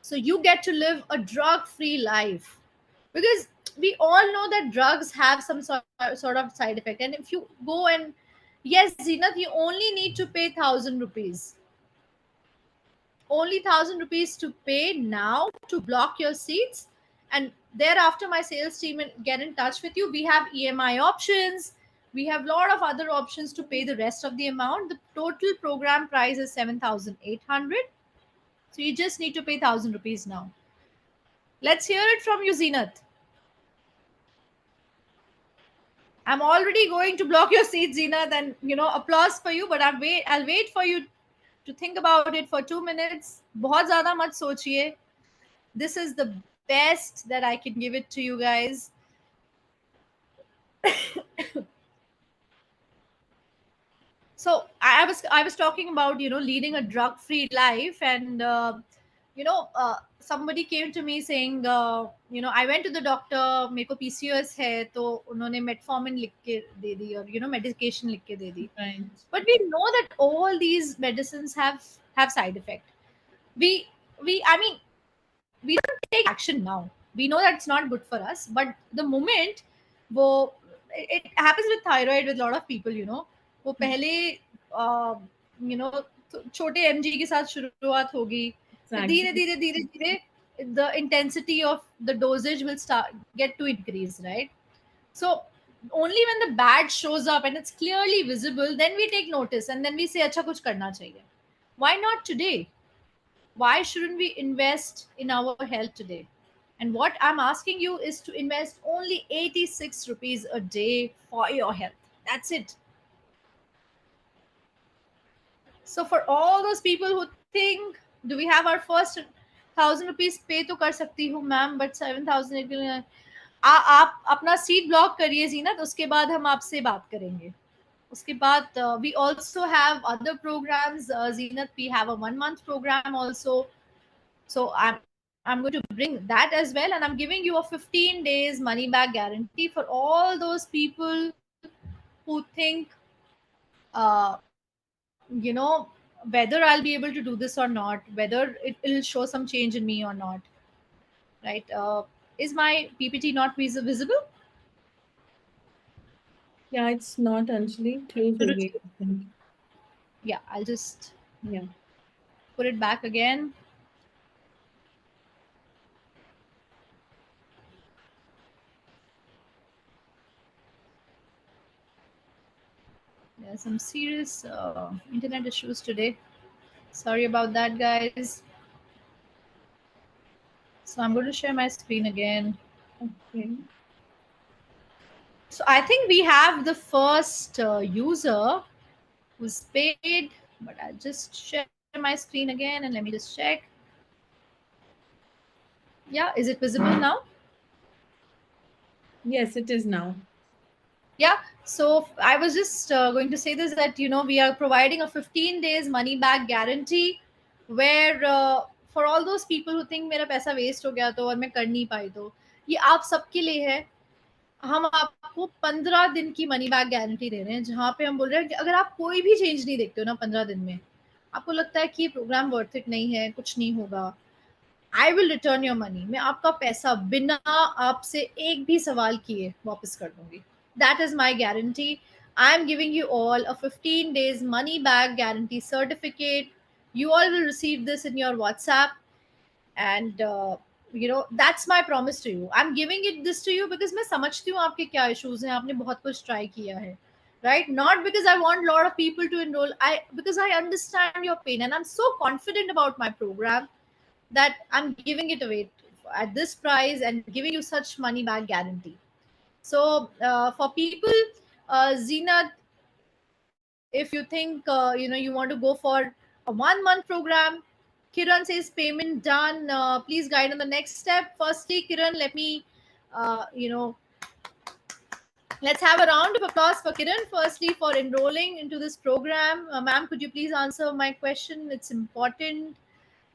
So you get to live a drug-free life, because we all know that drugs have some sort of side effect. And if you go and, yes, Zeenat, you only need to pay 1,000 rupees. Only 1,000 rupees to pay now to block your seats. And thereafter, my sales team will get in touch with you. We have EMI options. We have a lot of other options to pay the rest of the amount. The total program price is 7,800. So you just need to pay 1,000 rupees now. Let's hear it from you, Zeenat. I'm already going to block your seat, Zeenat, and you know, applause for you. But I'll wait for you to think about it for 2 minutes. बहुत ज़्यादा मत सोचिए. This is the best that I can give it to you guys. So I was talking about, you know, leading a drug free life, and you know, somebody came to me saying, you know, I went to the doctor, मेरे को PCOS है, तो उन्होंने metformin लिख के दे दी, और you know, medication लिख के दे दी. Right. But we know that all these medicines have side effect. We I mean, we don't take action now. We know that it's not good for us, but the moment वो, it happens with thyroid with a lot of people, you know, वो पहले you know, छोटे mg के साथ शुरुआत होगी, फिर धीरे धीरे धीरे धीरे the intensity of the dosage will get to increase, right? So only when the bad shows up and it's clearly visible, then we take notice, and then we say अच्छा कुछ करना चाहिए. Why not today? Why shouldn't we invest in our health today? And what I'm asking you is to invest only 86 rupees a day for your health. That's it. So for all those people who think, do we have our first 1,000 rupees pay to कर सकती हूँ ma'am, but 7,000 आप अपना seat block करिए जीनत, उसके बाद हम आपसे बात करेंगे. उसके बाद we also have other programs, Zeenat, we have a 1-month program also. So I'm going to bring that as well, and I'm giving you a 15 days money back guarantee for all those people who think, you know, whether I'll be able to do this or not, whether it will show some change in me or not, right? Is my PPT not visible? Yeah, it's not, Anjali. Close the way. Yeah, I'll just Yeah. put it back again. There's some serious internet issues today. Sorry about that, guys. So I'm going to share my screen again. Okay. So I think we have the first user who's paid, but I'll just share my screen again and let me just check. Yeah, is it visible now? Yes, it is now. Yeah, so I was just going to say this, that we are providing a 15 days money back guarantee, where for all those people who think मेरा पैसा waste हो गया तो और मैं कर नहीं पाई, तो ये आप सबके लिए है. हम आपको 15 दिन की मनी बैक गारंटी दे रहे हैं, जहां पे हम बोल रहे हैं कि अगर आप कोई भी चेंज नहीं देखते हो ना 15 दिन में, आपको लगता है कि ये प्रोग्राम वर्थ इट नहीं है, कुछ नहीं होगा, I will return your money. मैं आपका पैसा बिना आपसे एक भी सवाल किए वापस कर दूंगी. That is my guarantee. I am giving you all a 15 days money back guarantee certificate. You all will receive this in your WhatsApp, and that's my promise to you. I'm giving it this to you because मैं समझती हूँ आपके क्या issues हैं, आपने बहुत कुछ try किया है, right? Not because I want a lot of people to enroll, because I understand your pain, and I'm so confident about my program that I'm giving it away at this price and giving you such money back guarantee. So for people, Zeenat, if you think you want to go for a 1 month program, Kiran says payment done. Please guide on the next step. Firstly, Kiran, let me, let's have a round of applause for Kiran. Firstly, for enrolling into this program, ma'am, could you please answer my question? It's important.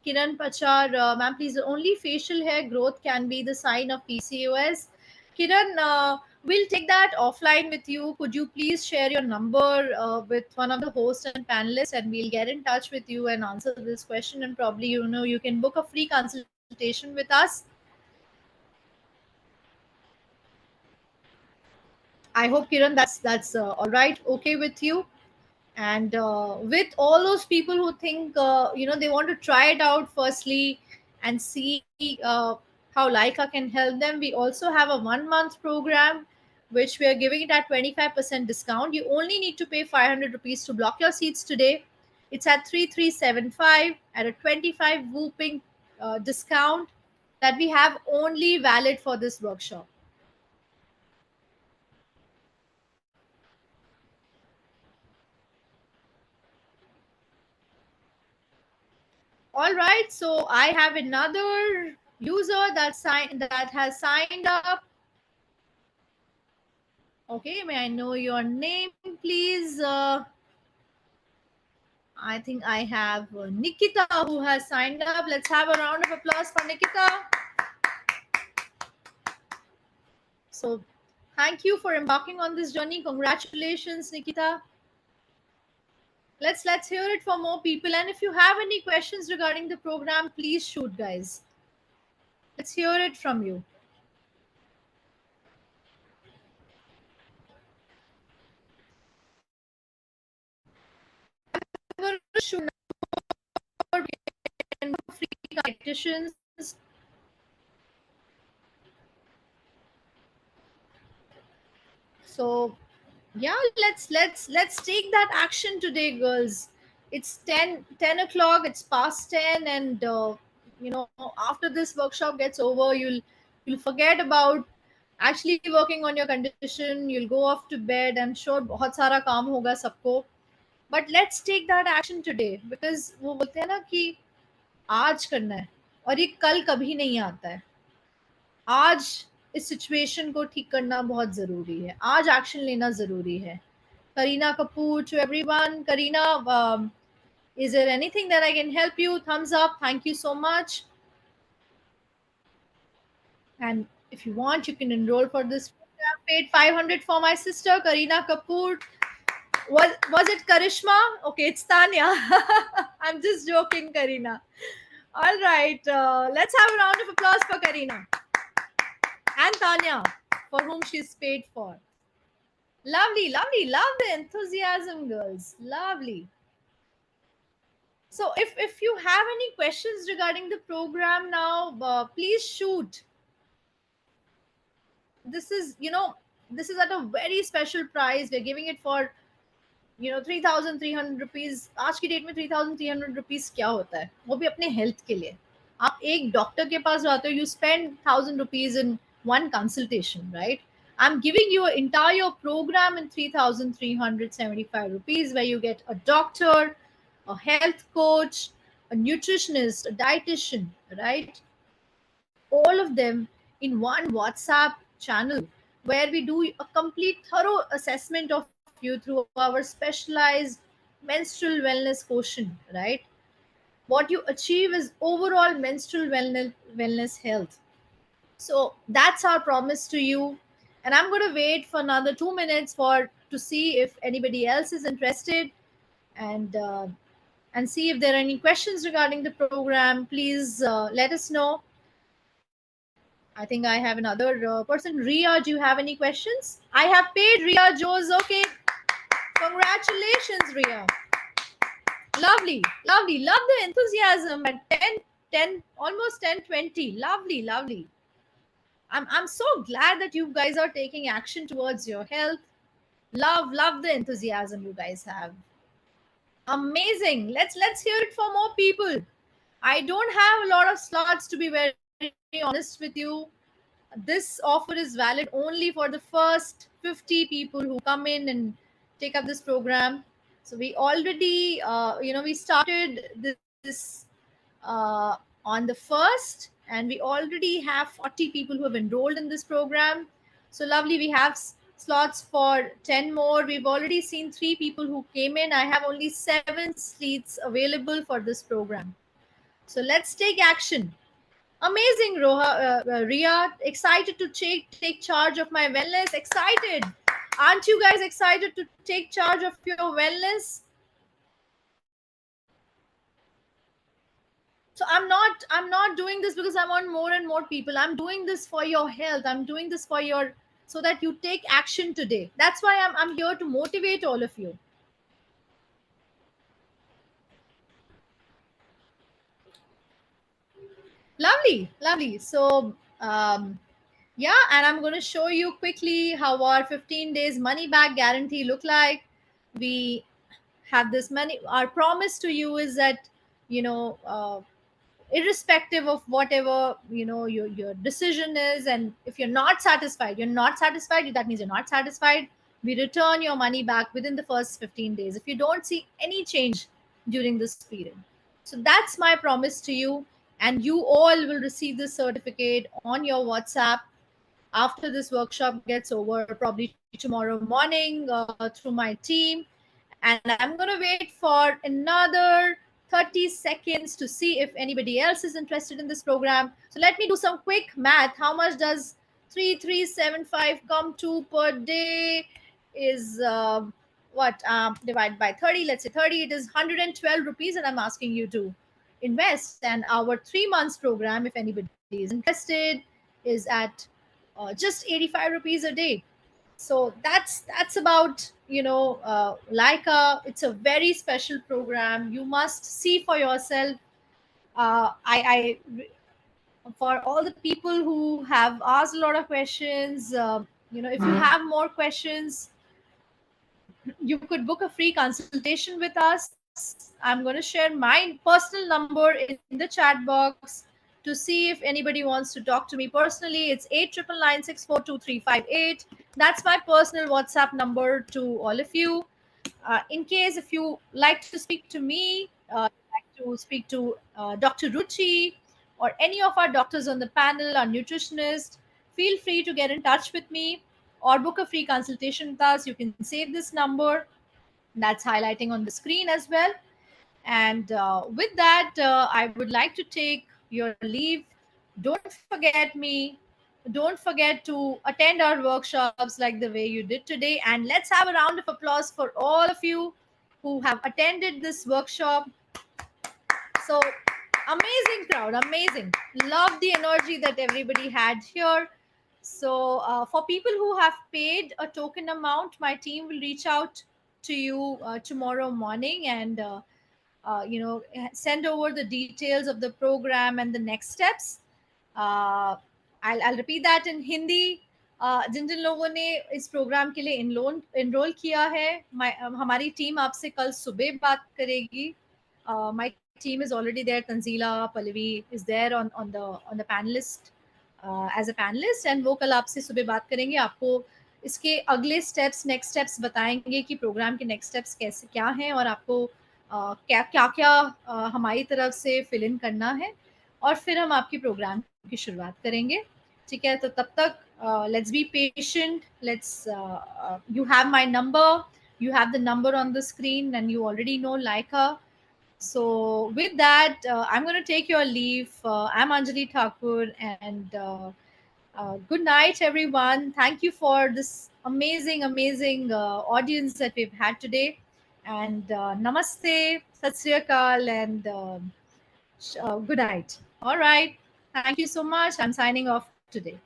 Kiran Pachar, ma'am, please, only facial hair growth can be the sign of PCOS. Kiran, we'll take that offline with you. Could you please share your number with one of the hosts and panelists, and we'll get in touch with you and answer this question. And probably, you can book a free consultation with us. I hope, Kiran, that's all right, okay with you. And with all those people who think they want to try it out firstly and see how Leica can help them, we also have a 1 month program which we are giving it at 25% discount. You only need to pay 500 rupees to block your seats today. It's at 3375 at a 25 whooping discount that we have only valid for this workshop. All right, so I have another user that has signed up. Okay, may I know your name, please? I think I have Nikita who has signed up. Let's have a round of applause for Nikita. So, thank you for embarking on this journey. Congratulations, Nikita. Let's hear it for more people. And if you have any questions regarding the program, please shoot, guys. Let's hear it from you. Shoot and free competitions. So yeah, let's take that action today, girls. It's 10 o'clock, it's past 10, and after this workshop gets over, you'll forget about actually working on your condition. You'll go off to bed. I'm sure बहुत सारा काम होगा सबको. But let's take that action today, because वो बोलते हैं ना कि आज करना है और ये कल कभी नहीं आता है. आज इस सिचुएशन को ठीक करना बहुत जरूरी है. आज एक्शन लेना जरूरी है. Karina Kapoor, to everyone. Karina, is there anything that I can help you? Thumbs up. Thank you so much. And if you want, you can enroll for this program. Paid 500 for my sister, Karina Kapoor. Was it Karishma? Okay, it's Tanya. I'm just joking, Karina. All right. Let's have a round of applause for Karina and Tanya, for whom she's paid for. Lovely, lovely. Love the enthusiasm, girls. Lovely. So if you have any questions regarding the program now, please shoot. This is this is at a very special price. We're giving it for 3,300 rupees. आज की date में 3,300 rupees क्या होता है, वो भी अपने health के लिए. आप एक डॉक्टर के पास जाते हो, you spend 1,000 rupees in one consultation, right? I'm giving you an entire program in 3,375 rupees, where you get a doctor, a health coach, a nutritionist, a dietitian, right? all of them in one WhatsApp channel where we do a complete thorough assessment of you through our specialized menstrual wellness quotient, right? What you achieve is overall menstrual wellness health. So that's our promise to you. And I'm going to wait for another 2 minutes for to see if anybody else is interested, and see if there are any questions regarding the program. Please let us know. I think I have another person. Ria, do you have any questions? I have paid Ria Joes. Okay. Congratulations, Ria. Lovely, lovely. Love the enthusiasm at 10, almost 10:20. Lovely, lovely. I'm so glad that you guys are taking action towards your health. Love the enthusiasm you guys have. Amazing. Let's hear it for more people. I don't have a lot of slots, to be very honest with you. This offer is valid only for the first 50 people who come in and take up this program. So we already, we started this on the first, and we already have 40 people who have enrolled in this program. So lovely. We have slots for 10 more. We've already seen 3 people who came in. I have only 7 seats available for this program. So let's take action. Amazing, Ria. Excited to take charge of my wellness. Excited. Aren't you guys excited to take charge of your wellness? So I'm not doing this because I want more and more people. I'm doing this for your health. I'm doing this for your, so that you take action today. That's why I'm here to motivate all of you. Lovely, lovely. So yeah, and I'm going to show you quickly how our 15 days money back guarantee look like. We have this money. Our promise to you is that, you know, irrespective of whatever, your decision is, and if you're not satisfied, that means you're not satisfied. We return your money back within the first 15 days if you don't see any change during this period. So that's my promise to you, and you all will receive this certificate on your WhatsApp after this workshop gets over, probably tomorrow morning, through my team. And I'm going to wait for another 30 seconds to see if anybody else is interested in this program. So let me do some quick math. How much does 3375 come to per day? Is what divided by 30? Let's say 30. It is 112 rupees, and I'm asking you to invest. And our 3 months program, if anybody is interested, is at just 85 rupees a day. So that's about, Leica. It's a very special program. You must see for yourself. I For all the people who have asked a lot of questions, if you have more questions, you could book a free consultation with us. I'm going to share my personal number in the chat box to see if anybody wants to talk to me personally. It's 8996422358. That's my personal WhatsApp number to all of you. In case if you like to speak to me, like to speak to Dr. Ruchi or any of our doctors on the panel, our nutritionist, feel free to get in touch with me or book a free consultation with us. You can save this number that's highlighting on the screen as well. And with that, I would like to take your leave. Don't forget me. Don't forget to attend our workshops like the way you did today. And let's have a round of applause for all of you who have attended this workshop. So amazing crowd, amazing. Love the energy that everybody had here. So for people who have paid a token amount, my team will reach out to you tomorrow morning and send over the details of the program and the next steps. I'll repeat that in Hindi. जिन जिन लोगों ने इस programme के लिए enrol किया है, हमारी team आपसे कल सुबह बात करेगी. My team is already there. Tanzila, Pallavi is there on the panelist as a panelist, and वो कल आपसे सुबह बात करेंगे. आपको इसके अगले स्टेप्स, नेक्स्ट स्टेप्स बताएंगे कि प्रोग्राम के नेक्स्ट स्टेप्स कैसे क्या हैं और आपको क्या क्या हमारी तरफ से फिल इन करना है, और फिर हम आपकी प्रोग्राम की शुरुआत करेंगे, ठीक है? तो तब तक let's be patient, let's you have my number, you have the number on the screen, and you already know Laika. So with that, I'm going to take your leave. I'm Anjali Thakur, and good night, everyone. Thank you for this amazing audience that we've had today. And namaste, sat sri akal, and good night. All right. Thank you so much. I'm signing off today.